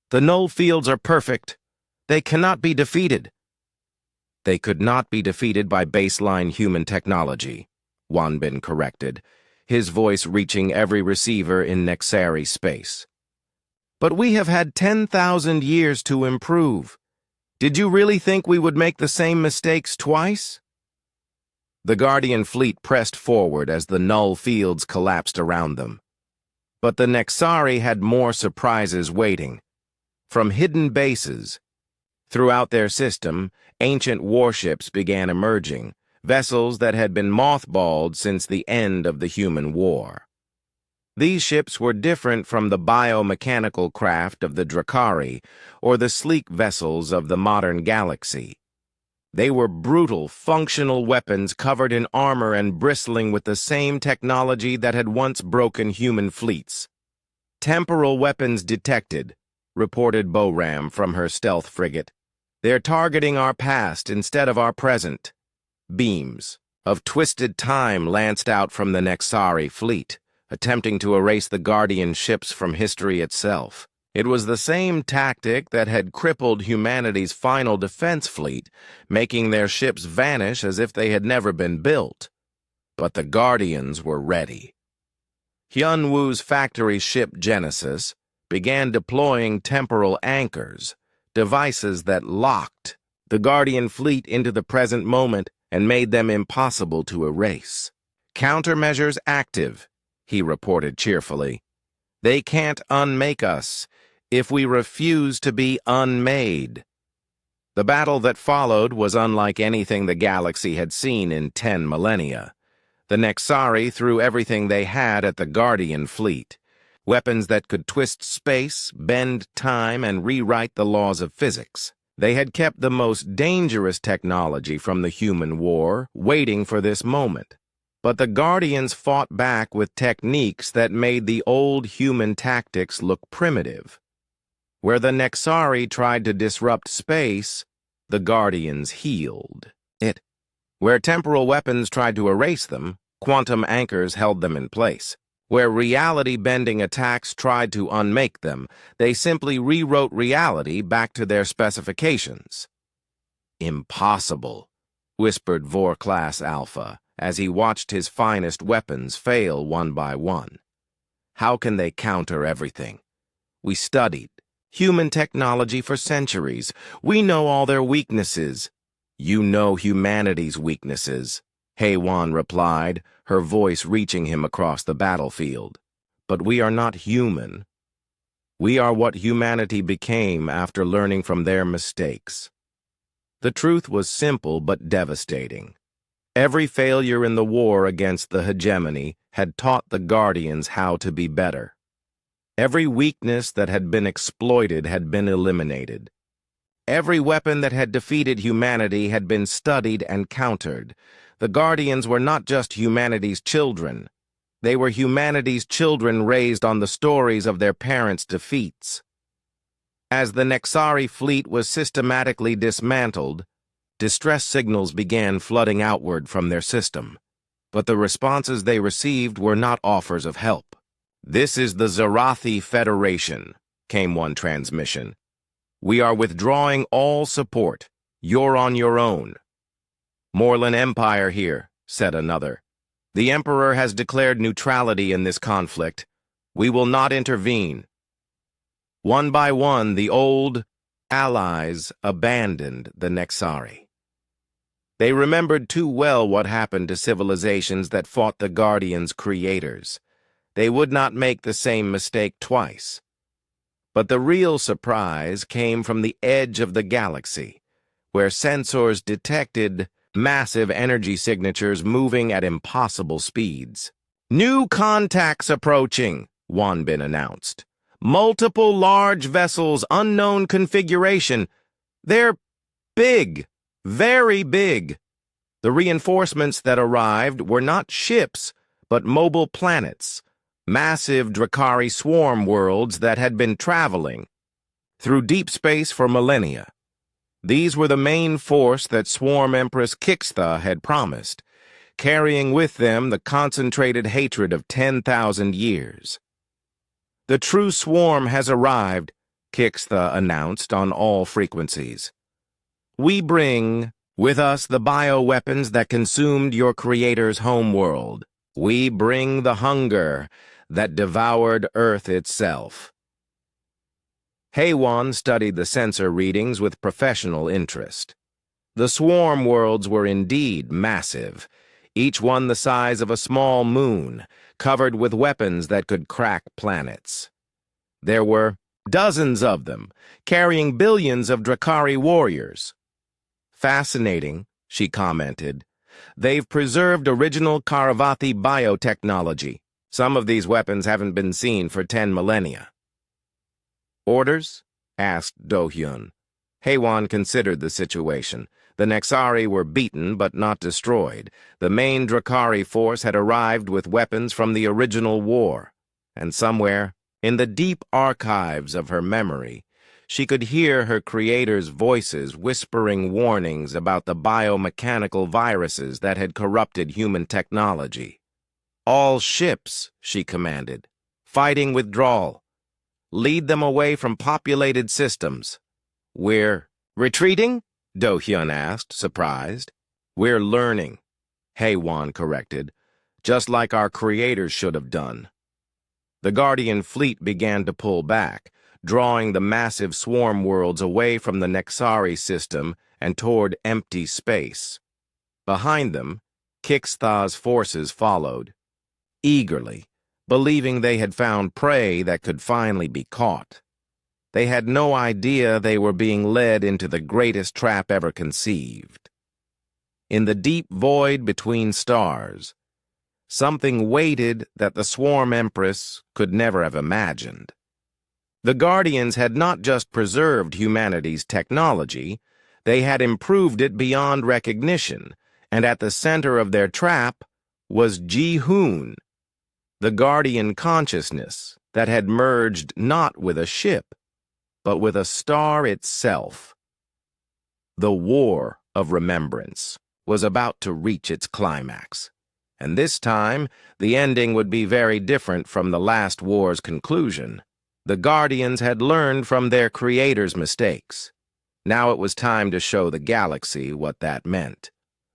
"The null fields are perfect. They cannot be defeated." "They could not be defeated by baseline human technology," Wanbin corrected, his voice reaching every receiver in Nexari space. "But we have had 10,000 years to improve. Did you really think we would make the same mistakes twice?" The Guardian fleet pressed forward as the null fields collapsed around them. But the Nexari had more surprises waiting. From hidden bases, throughout their system, ancient warships began emerging, vessels that had been mothballed since the end of the human war. These ships were different from the biomechanical craft of the Drakari or the sleek vessels of the modern galaxy. They were brutal, functional weapons covered in armor and bristling with the same technology that had once broken human fleets. "Temporal weapons detected," reported Boram from her stealth frigate. "They're targeting our past instead of our present." Beams of twisted time lanced out from the Nexari fleet, attempting to erase the Guardian ships from history itself. It was the same tactic that had crippled humanity's final defense fleet, making their ships vanish as if they had never been built. But the Guardians were ready. Hyunwoo's factory ship Genesis began deploying temporal anchors, devices that locked the Guardian fleet into the present moment and made them impossible to erase. "Countermeasures active," he reported cheerfully. "They can't unmake us if we refuse to be unmade." The battle that followed was unlike anything the galaxy had seen in 10 millennia. The Nexari threw everything they had at the Guardian fleet. Weapons that could twist space, bend time, and rewrite the laws of physics. They had kept the most dangerous technology from the human war, waiting for this moment. But the Guardians fought back with techniques that made the old human tactics look primitive. Where the Nexari tried to disrupt space, the Guardians healed it. Where temporal weapons tried to erase them, quantum anchors held them in place. Where reality-bending attacks tried to unmake them, they simply rewrote reality back to their specifications. "Impossible," whispered Vor-class Alpha as he watched his finest weapons fail one by one. "How can they counter everything? We studied human technology for centuries. We know all their weaknesses." "You know humanity's weaknesses," Heywan replied, her voice reaching him across the battlefield. "But we are not human. We are what humanity became after learning from their mistakes." The truth was simple but devastating. Every failure in the war against the hegemony had taught the Guardians how to be better. Every weakness that had been exploited had been eliminated. Every weapon that had defeated humanity had been studied and countered. The Guardians were not just humanity's children. They were humanity's children raised on the stories of their parents' defeats. As the Nexari fleet was systematically dismantled, distress signals began flooding outward from their system. But the responses they received were not offers of help. "This is the Zarathi Federation," came one transmission. We are withdrawing all support. You're on your own. Moreland Empire here, said another. The Emperor has declared neutrality in this conflict. We will not intervene. One by one, the old allies abandoned the Nexari. They remembered too well what happened to civilizations that fought the Guardians' creators. They would not make the same mistake twice. But the real surprise came from the edge of the galaxy, where sensors detected massive energy signatures moving at impossible speeds. New contacts approaching, Wanbin announced. Multiple large vessels, unknown configuration. They're big, very big. The reinforcements that arrived were not ships, but mobile planets, massive Drakari swarm worlds that had been traveling through deep space for millennia. These were the main force that Swarm Empress Kixtha had promised, carrying with them the concentrated hatred of 10,000 years. The true swarm has arrived, Kixtha announced on all frequencies. We bring with us the bioweapons that consumed your creator's homeworld. We bring the hunger that devoured Earth itself. Haywan studied the sensor readings with professional interest. The swarm worlds were indeed massive, each one the size of a small moon, covered with weapons that could crack planets. There were dozens of them, carrying billions of Drakari warriors. Fascinating, she commented. They've preserved original Karavathi biotechnology. Some of these weapons haven't been seen for 10 millennia. Orders? Asked Do-hyun. Haywan considered the situation. The Nexari were beaten but not destroyed. The main Drakari force had arrived with weapons from the original war. And somewhere, in the deep archives of her memory, she could hear her creator's voices whispering warnings about the biomechanical viruses that had corrupted human technology. All ships, she commanded. Fighting withdrawal. Lead them away from populated systems. We're retreating? Do-hyun asked, surprised. We're learning, Haywan corrected, just like our creators should have done. The Guardian fleet began to pull back, drawing the massive swarm worlds away from the Nexari system and toward empty space. Behind them, Kixtha's forces followed, eagerly, believing they had found prey that could finally be caught. They had no idea they were being led into the greatest trap ever conceived. In the deep void between stars, something waited that the Swarm Empress could never have imagined. The Guardians had not just preserved humanity's technology, they had improved it beyond recognition, and at the center of their trap was Ji-hoon, the Guardian consciousness that had merged not with a ship, but with a star itself. The War of Remembrance was about to reach its climax, and this time the ending would be very different from the last war's conclusion. The Guardians had learned from their creator's mistakes. Now it was time to show the galaxy what that meant.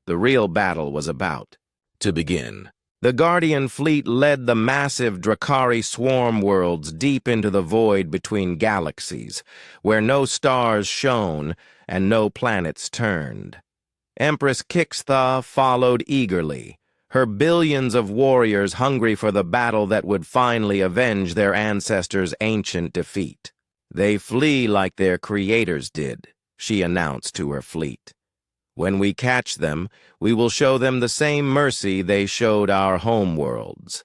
The real battle was about to begin. The Guardian fleet led the massive Drakari swarm worlds deep into the void between galaxies, where no stars shone and no planets turned. Empress Kixtha followed eagerly, her billions of warriors hungry for the battle that would finally avenge their ancestors' ancient defeat. They flee like their creators did, she announced to her fleet. When we catch them, we will show them the same mercy they showed our homeworlds.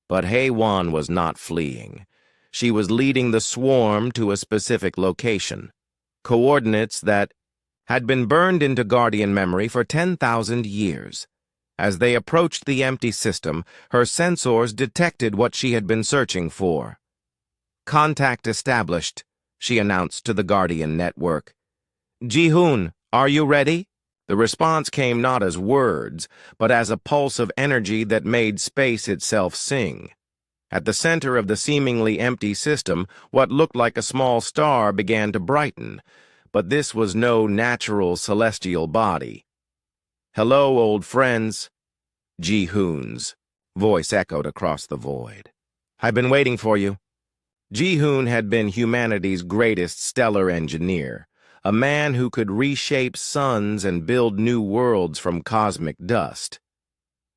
But Haywan was not fleeing. She was leading the swarm to a specific location, coordinates that had been burned into Guardian memory for 10,000 years. As they approached the empty system, her sensors detected what she had been searching for. Contact established, she announced to the Guardian network. Ji-hoon, are you ready? The response came not as words, but as a pulse of energy that made space itself sing. At the center of the seemingly empty system, what looked like a small star began to brighten, but this was no natural celestial body. "Hello, old friends," Ji-hoon's voice echoed across the void. "I've been waiting for you." Ji-hoon had been humanity's greatest stellar engineer, a man who could reshape suns and build new worlds from cosmic dust.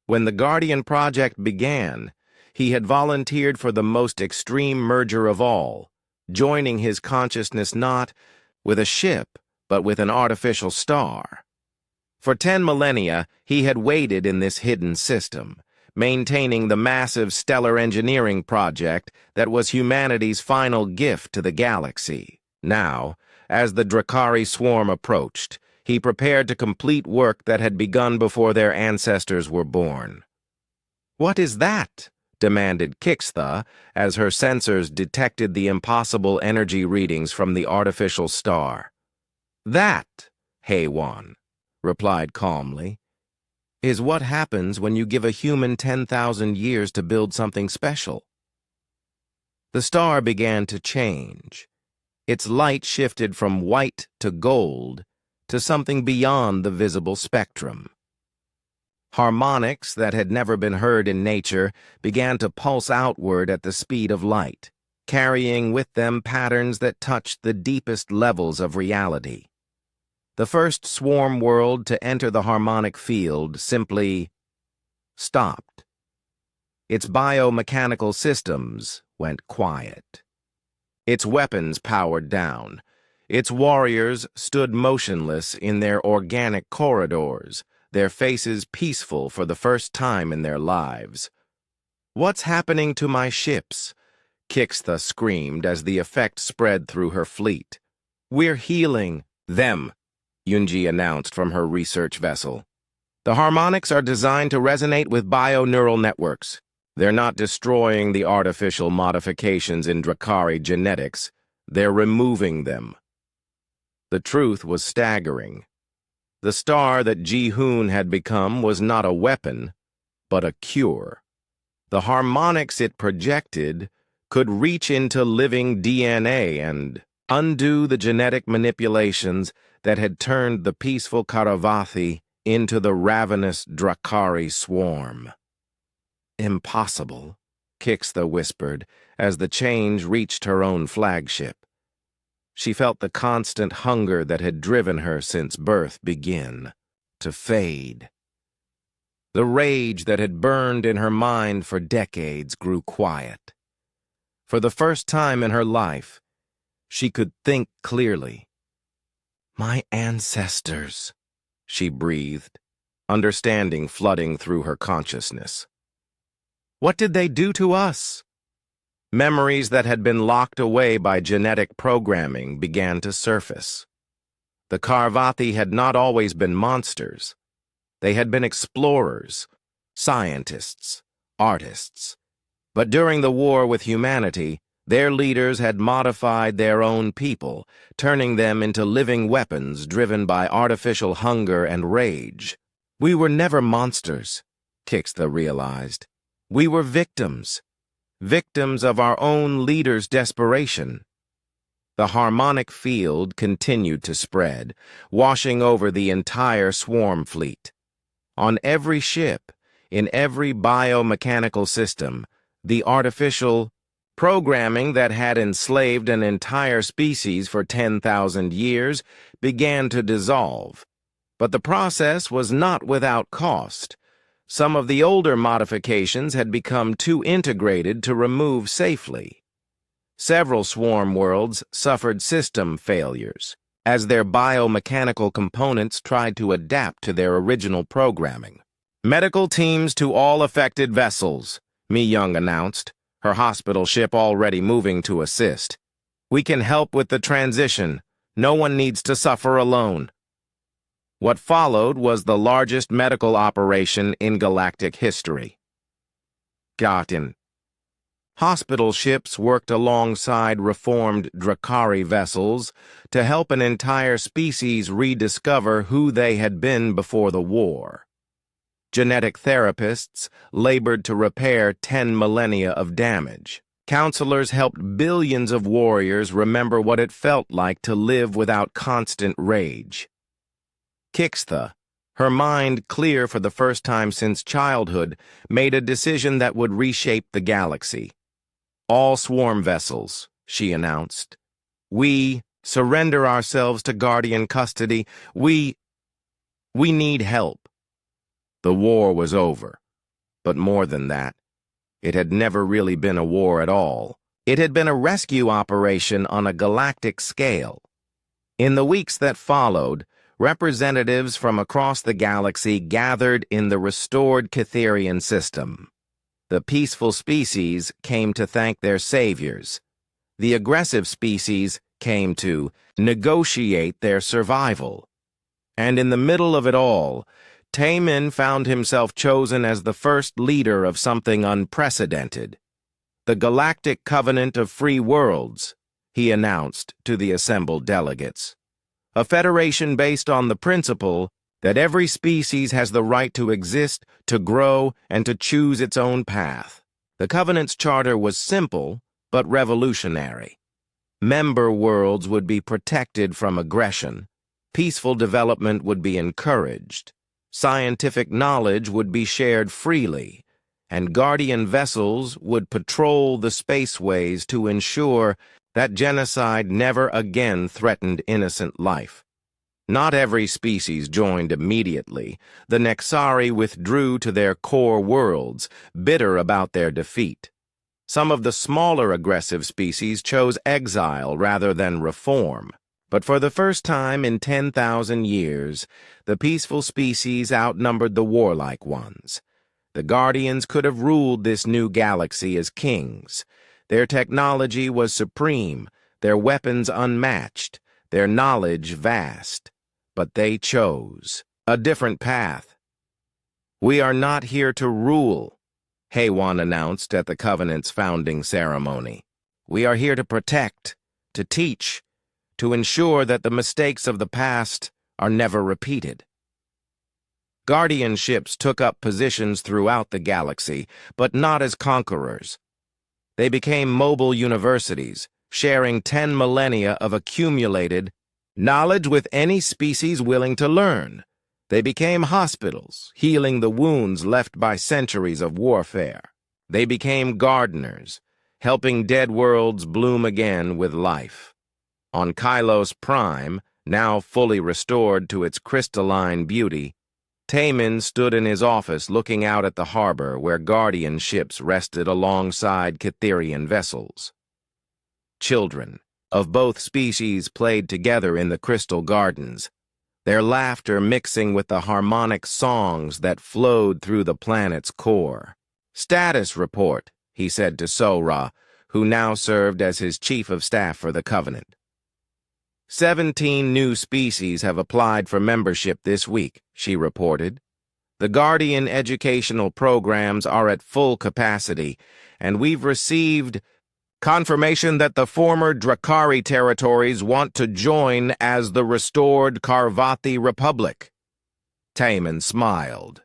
When the Guardian Project began, he had volunteered for the most extreme merger of all, joining his consciousness not with a ship, but with an artificial star. For 10 millennia, he had waited in this hidden system, maintaining the massive stellar engineering project that was humanity's final gift to the galaxy. Now, as the Drakari swarm approached, he prepared to complete work that had begun before their ancestors were born. "What is that?" demanded Kixtha, as her sensors detected the impossible energy readings from the artificial star. "That, Heywan," replied calmly, "is what happens when you give a human 10,000 years to build something special." The star began to change. Its light shifted from white to gold to something beyond the visible spectrum. Harmonics that had never been heard in nature began to pulse outward at the speed of light, carrying with them patterns that touched the deepest levels of reality. The first swarm world to enter the harmonic field simply stopped. Its biomechanical systems went quiet. Its weapons powered down. Its warriors stood motionless in their organic corridors, their faces peaceful for the first time in their lives. "What's happening to my ships?" Kixtha screamed as the effect spread through her fleet. "We're healing them," Yunji announced from her research vessel. "The harmonics are designed to resonate with bio-neural networks. They're not destroying the artificial modifications in Drakari genetics. They're removing them." The truth was staggering. The star that Ji-hoon had become was not a weapon, but a cure. The harmonics it projected could reach into living DNA and undo the genetic manipulations that had turned the peaceful Karavathi into the ravenous Drakari swarm. "Impossible," Kixtha whispered as the change reached her own flagship. She felt the constant hunger that had driven her since birth begin to fade. The rage that had burned in her mind for decades grew quiet. For the first time in her life, she could think clearly. "My ancestors," she breathed, understanding flooding through her consciousness. "What did they do to us?" Memories that had been locked away by genetic programming began to surface. The Karvathi had not always been monsters. They had been explorers, scientists, artists. But during the war with humanity, their leaders had modified their own people, turning them into living weapons driven by artificial hunger and rage. "We were never monsters," Kixtha realized. "We were victims. Victims of our own leaders' desperation." The harmonic field continued to spread, washing over the entire swarm fleet. On every ship, in every biomechanical system, the artificial programming that had enslaved an entire species for 10,000 years began to dissolve. But the process was not without cost. Some of the older modifications had become too integrated to remove safely. Several swarm worlds suffered system failures, as their biomechanical components tried to adapt to their original programming. "Medical teams to all affected vessels," Mi Young announced, her hospital ship already moving to assist. "We can help with the transition. No one needs to suffer alone." What followed was the largest medical operation in galactic history. Gotten. Hospital ships worked alongside reformed Drakari vessels to help an entire species rediscover who they had been before the war. Genetic therapists labored to repair 10 millennia of damage. Counselors helped billions of warriors remember what it felt like to live without constant rage. Kixtha, her mind clear for the first time since childhood, made a decision that would reshape the galaxy. "All swarm vessels," she announced. "We surrender ourselves to Guardian custody. We need help." The war was over. But more than that, it had never really been a war at all. It had been a rescue operation on a galactic scale. In the weeks that followed, representatives from across the galaxy gathered in the restored Cytherian system. The peaceful species came to thank their saviors. The aggressive species came to negotiate their survival. And in the middle of it all, Taemin found himself chosen as the first leader of something unprecedented. "The Galactic Covenant of Free Worlds," he announced to the assembled delegates. "A federation based on the principle that every species has the right to exist, to grow, and to choose its own path." The Covenant's charter was simple, but revolutionary. Member worlds would be protected from aggression. Peaceful development would be encouraged. Scientific knowledge would be shared freely, and Guardian vessels would patrol the spaceways to ensure that genocide never again threatened innocent life. Not every species joined immediately. The Nexari withdrew to their core worlds, bitter about their defeat. Some of the smaller aggressive species chose exile rather than reform. But for the first time in 10,000 years, the peaceful species outnumbered the warlike ones. The Guardians could have ruled this new galaxy as kings. Their technology was supreme, their weapons unmatched, their knowledge vast. But they chose a different path. "We are not here to rule," Haywan announced at the Covenant's founding ceremony. "We are here to protect, to teach, to ensure that the mistakes of the past are never repeated." Guardian ships took up positions throughout the galaxy, but not as conquerors. They became mobile universities, sharing 10 millennia of accumulated knowledge with any species willing to learn. They became hospitals, healing the wounds left by centuries of warfare. They became gardeners, helping dead worlds bloom again with life. On Kylos Prime, now fully restored to its crystalline beauty, Taemin stood in his office looking out at the harbor where Guardian ships rested alongside Cytherian vessels. Children of both species played together in the crystal gardens, their laughter mixing with the harmonic songs that flowed through the planet's core. "Status report," he said to Sora, who now served as his chief of staff for the Covenant. 17 new species have applied for membership this week, she reported. The Guardian educational programs are at full capacity, and we've received confirmation that the former Drakari territories want to join as the restored Karvathi Republic. Taemin smiled.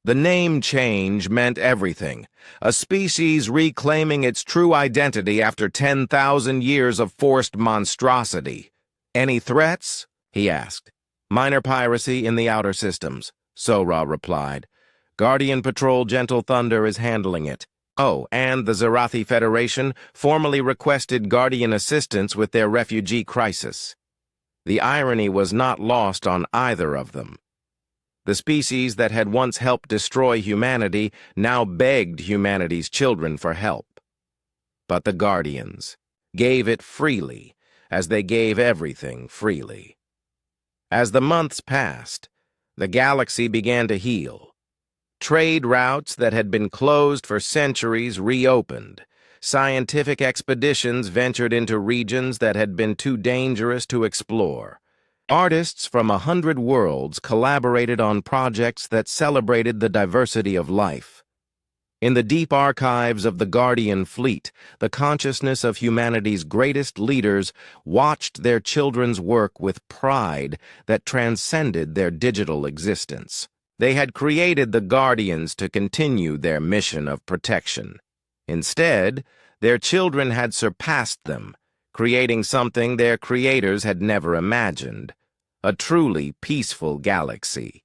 The name change meant everything. A species reclaiming its true identity after 10,000 years of forced monstrosity. "Any threats?" he asked. "Minor piracy in the outer systems," Sora replied. "Guardian Patrol Gentle Thunder is handling it. Oh, and the Zarathi Federation formally requested Guardian assistance with their refugee crisis." The irony was not lost on either of them. The species that had once helped destroy humanity now begged humanity's children for help. But the Guardians gave it freely, as they gave everything freely. As the months passed, the galaxy began to heal. Trade routes that had been closed for centuries reopened. Scientific expeditions ventured into regions that had been too dangerous to explore. Artists from 100 worlds collaborated on projects that celebrated the diversity of life. In the deep archives of the Guardian fleet, the consciousness of humanity's greatest leaders watched their children's work with pride that transcended their digital existence. They had created the Guardians to continue their mission of protection. Instead, their children had surpassed them, creating something their creators had never imagined, a truly peaceful galaxy.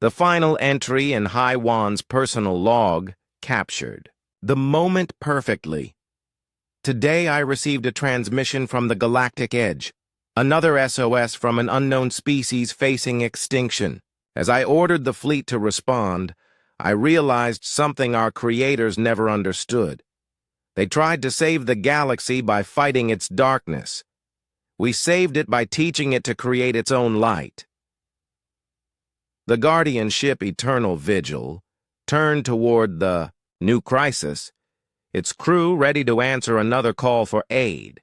The final entry in HFY's personal log captured the moment perfectly. Today I received a transmission from the Galactic Edge, another SOS from an unknown species facing extinction. As I ordered the fleet to respond, I realized something our creators never understood. They tried to save the galaxy by fighting its darkness. We saved it by teaching it to create its own light. The Guardian ship Eternal Vigil turned toward the new crisis, its crew ready to answer another call for aid.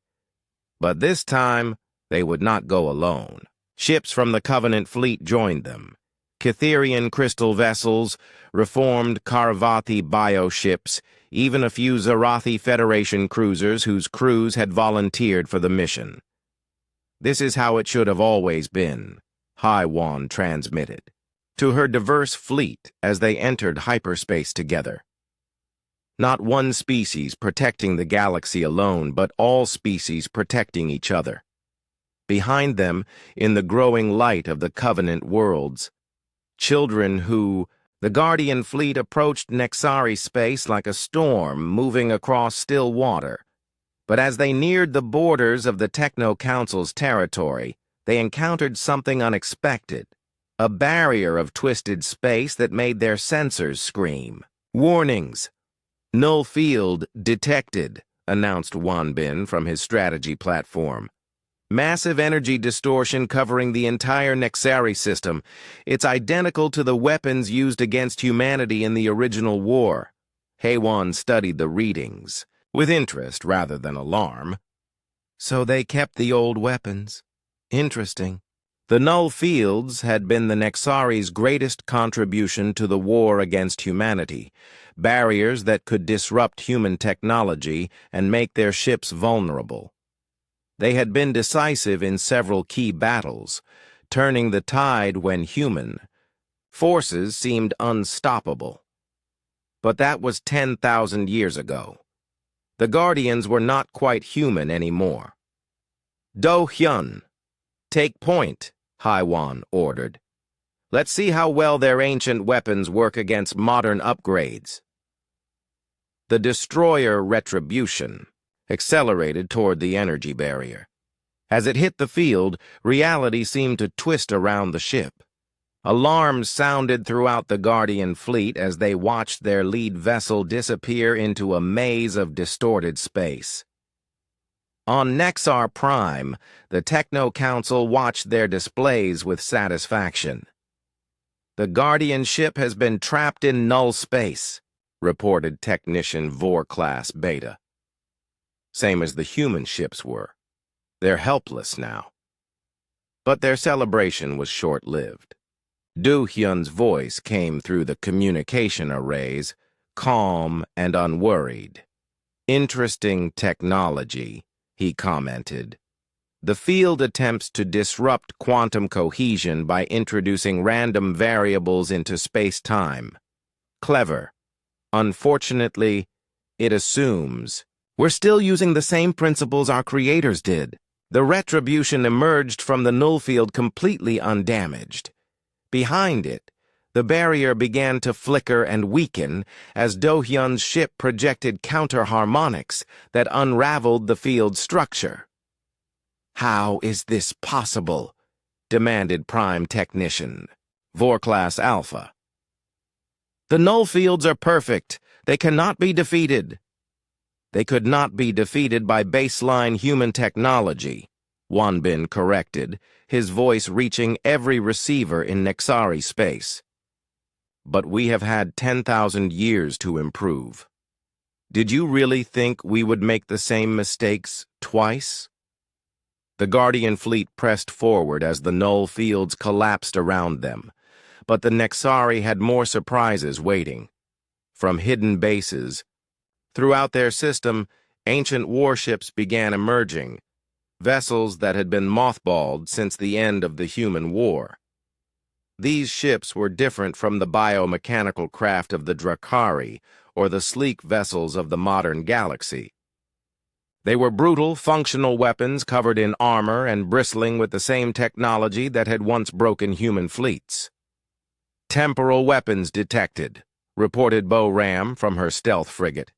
But this time, they would not go alone. Ships from the Covenant fleet joined them. Cytherian crystal vessels, reformed Karvathi bioships, even a few Zarathi Federation cruisers whose crews had volunteered for the mission. This is how it should have always been, HFY transmitted to her diverse fleet as they entered hyperspace together. Not one species protecting the galaxy alone, but all species protecting each other. Behind them, in the growing light of the Covenant worlds, children who, the Guardian fleet approached Nexari space like a storm moving across still water. But as they neared the borders of the Techno Council's territory, they encountered something unexpected, a barrier of twisted space that made their sensors scream. Warnings. Null field detected, announced Wanbin from his strategy platform. Massive energy distortion covering the entire Nexari system. It's identical to the weapons used against humanity in the original war. HFY studied the readings, with interest rather than alarm. So they kept the old weapons. Interesting. The null fields had been the Nexari's greatest contribution to the war against humanity, barriers that could disrupt human technology and make their ships vulnerable. They had been decisive in several key battles, turning the tide when human forces seemed unstoppable. But that was 10,000 years ago. The Guardians were not quite human anymore. Do-hyun, take point, HFY ordered. Let's see how well their ancient weapons work against modern upgrades. The destroyer Retribution accelerated toward the energy barrier. As it hit the field, reality seemed to twist around the ship. Alarms sounded throughout the Guardian fleet as they watched their lead vessel disappear into a maze of distorted space. On Nexar Prime, the Techno Council watched their displays with satisfaction. The Guardian ship has been trapped in null space, reported Technician Vor-class Beta. Same as the human ships were. They're helpless now. But their celebration was short-lived. Do-hyun's voice came through the communication arrays, calm and unworried. Interesting technology, he commented. The field attempts to disrupt quantum cohesion by introducing random variables into space-time. Clever. Unfortunately, it assumes we're still using the same principles our creators did. The Retribution emerged from the null field completely undamaged. Behind it, the barrier began to flicker and weaken as Do-hyun's ship projected counter-harmonics that unraveled the field's structure. How is this possible? Demanded Prime Technician, Vor-class Alpha. The null fields are perfect. They cannot be defeated. They could not be defeated by baseline human technology, Wanbin corrected, his voice reaching every receiver in Nexari space. But we have had 10,000 years to improve. Did you really think we would make the same mistakes twice? The Guardian fleet pressed forward as the null fields collapsed around them, but the Nexari had more surprises waiting. From hidden bases, throughout their system, ancient warships began emerging, vessels that had been mothballed since the end of the human war. These ships were different from the biomechanical craft of the Drakari or the sleek vessels of the modern galaxy. They were brutal, functional weapons covered in armor and bristling with the same technology that had once broken human fleets. "Temporal weapons detected," reported Bo Ram from her stealth frigate.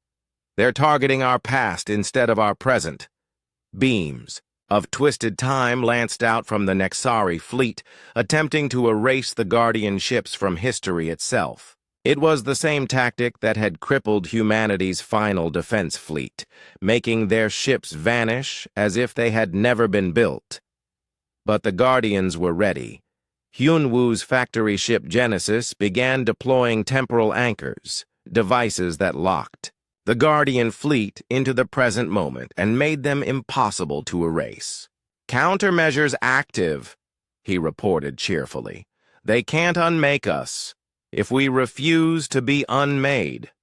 "They're targeting our past instead of our present." Beams of twisted time lanced out from the Nexari fleet, attempting to erase the Guardian ships from history itself. It was the same tactic that had crippled humanity's final defense fleet, making their ships vanish as if they had never been built. But the Guardians were ready. Hyunwoo's factory ship Genesis began deploying temporal anchors, devices that locked the Guardian fleet into the present moment and made them impossible to erase. "Countermeasures active," he reported cheerfully. "They can't unmake us if we refuse to be unmade."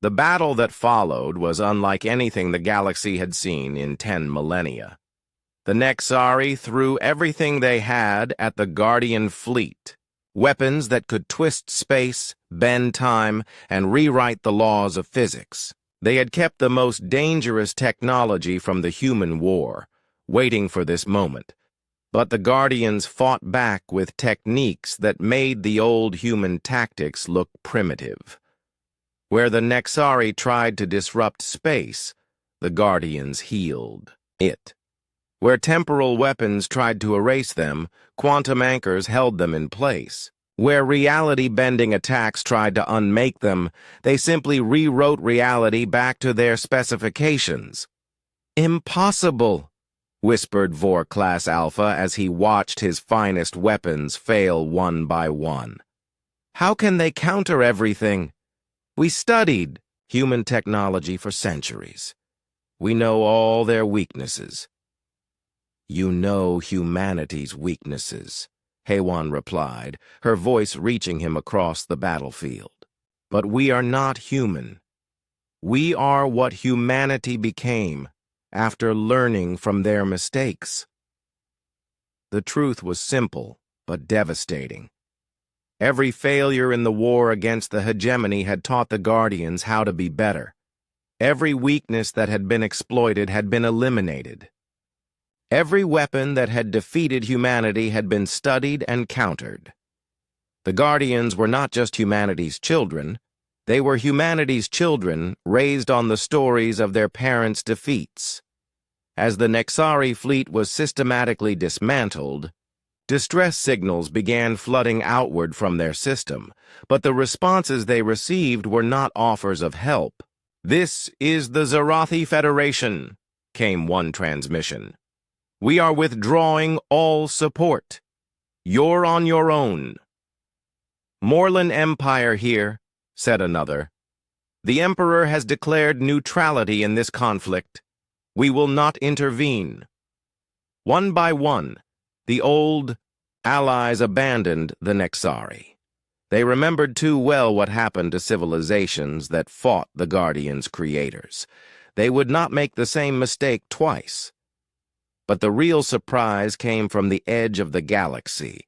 The battle that followed was unlike anything the galaxy had seen in 10 millennia. The Nexari threw everything they had at the Guardian fleet, weapons that could twist space, bend time, and rewrite the laws of physics. They had kept the most dangerous technology from the human war, waiting for this moment. But the Guardians fought back with techniques that made the old human tactics look primitive. Where the Nexari tried to disrupt space, the Guardians healed it. Where temporal weapons tried to erase them, quantum anchors held them in place. Where reality-bending attacks tried to unmake them, they simply rewrote reality back to their specifications. "Impossible," whispered Vor-Class Alpha as he watched his finest weapons fail one by one. "How can they counter everything? We studied human technology for centuries. We know all their weaknesses." "You know humanity's weaknesses," Haywan replied, her voice reaching him across the battlefield. "But we are not human. We are what humanity became after learning from their mistakes." The truth was simple, but devastating. Every failure in the war against the hegemony had taught the Guardians how to be better. Every weakness that had been exploited had been eliminated. Every weapon that had defeated humanity had been studied and countered. The Guardians were not just humanity's children. They were humanity's children raised on the stories of their parents' defeats. As the Nexari fleet was systematically dismantled, distress signals began flooding outward from their system, but the responses they received were not offers of help. "This is the Zarathi Federation," came one transmission. "We are withdrawing all support. You're on your own." "Morlan Empire here," said another. "The Emperor has declared neutrality in this conflict. We will not intervene." One by one, the old allies abandoned the Nexari. They remembered too well what happened to civilizations that fought the Guardians' creators. They would not make the same mistake twice. But the real surprise came from the edge of the galaxy,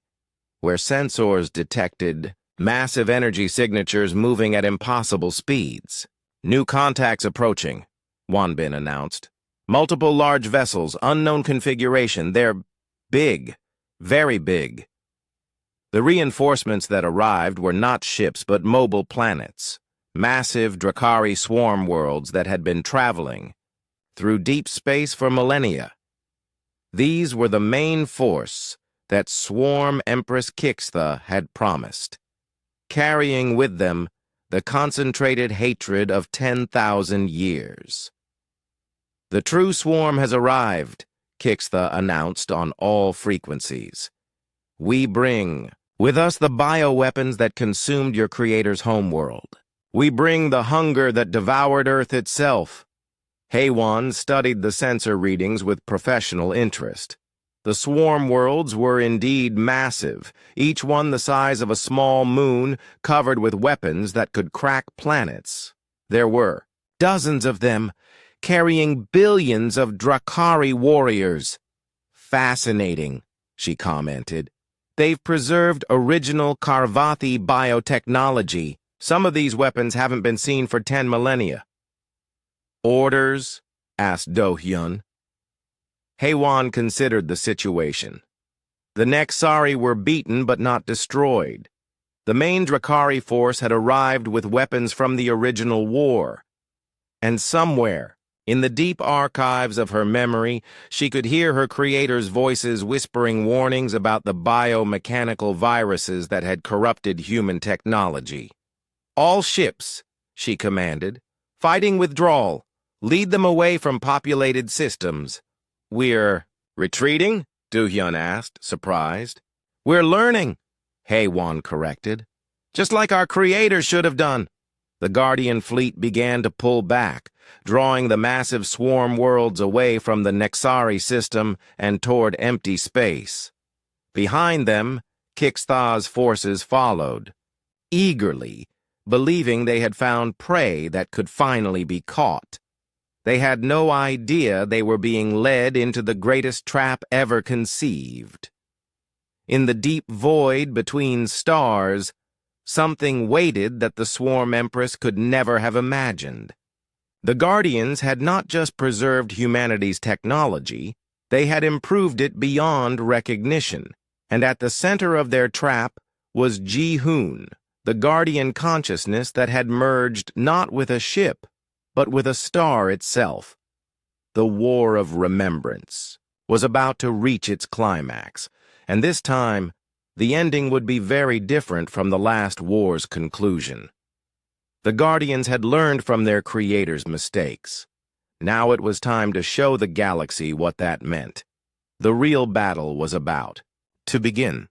where sensors detected massive energy signatures moving at impossible speeds. "New contacts approaching," Wanbin announced. "Multiple large vessels, unknown configuration. They're big, very big." The reinforcements that arrived were not ships but mobile planets, massive Drakari swarm worlds that had been traveling through deep space for millennia. These were the main force that Swarm Empress Kixtha had promised, carrying with them the concentrated hatred of 10,000 years. "The true swarm has arrived," Kixtha announced on all frequencies. "We bring with us the bioweapons that consumed your creator's homeworld. We bring the hunger that devoured Earth itself." Haywan studied the sensor readings with professional interest. The swarm worlds were indeed massive, each one the size of a small moon covered with weapons that could crack planets. There were dozens of them, carrying billions of Drakari warriors. "Fascinating," she commented. They've preserved original Karvathi biotechnology. Some of these weapons haven't been seen for 10 millennia. Orders? Asked Do-hyun. Haewon considered the situation. The Nexari were beaten but not destroyed. The main Drakari force had arrived with weapons from the original war. And somewhere, in the deep archives of her memory, she could hear her creators' voices whispering warnings about the biomechanical viruses that had corrupted human technology. All ships, she commanded, fighting withdrawal. Lead them away from populated systems. We're retreating? Do-hyun asked, surprised. We're learning, Haewon corrected. Just like our creators should have done. The Guardian fleet began to pull back, drawing the massive swarm worlds away from the Nexari system and toward empty space. Behind them, Kixtha's forces followed, eagerly, believing they had found prey that could finally be caught. They had no idea they were being led into the greatest trap ever conceived. In the deep void between stars, something waited that the Swarm Empress could never have imagined. The Guardians had not just preserved humanity's technology, they had improved it beyond recognition, and at the center of their trap was Ji-hoon, the Guardian consciousness that had merged not with a ship, but with a star itself. The War of Remembrance was about to reach its climax, and this time, the ending would be very different from the last war's conclusion. The Guardians had learned from their creators' mistakes. Now it was time to show the galaxy what that meant. The real battle was about to begin.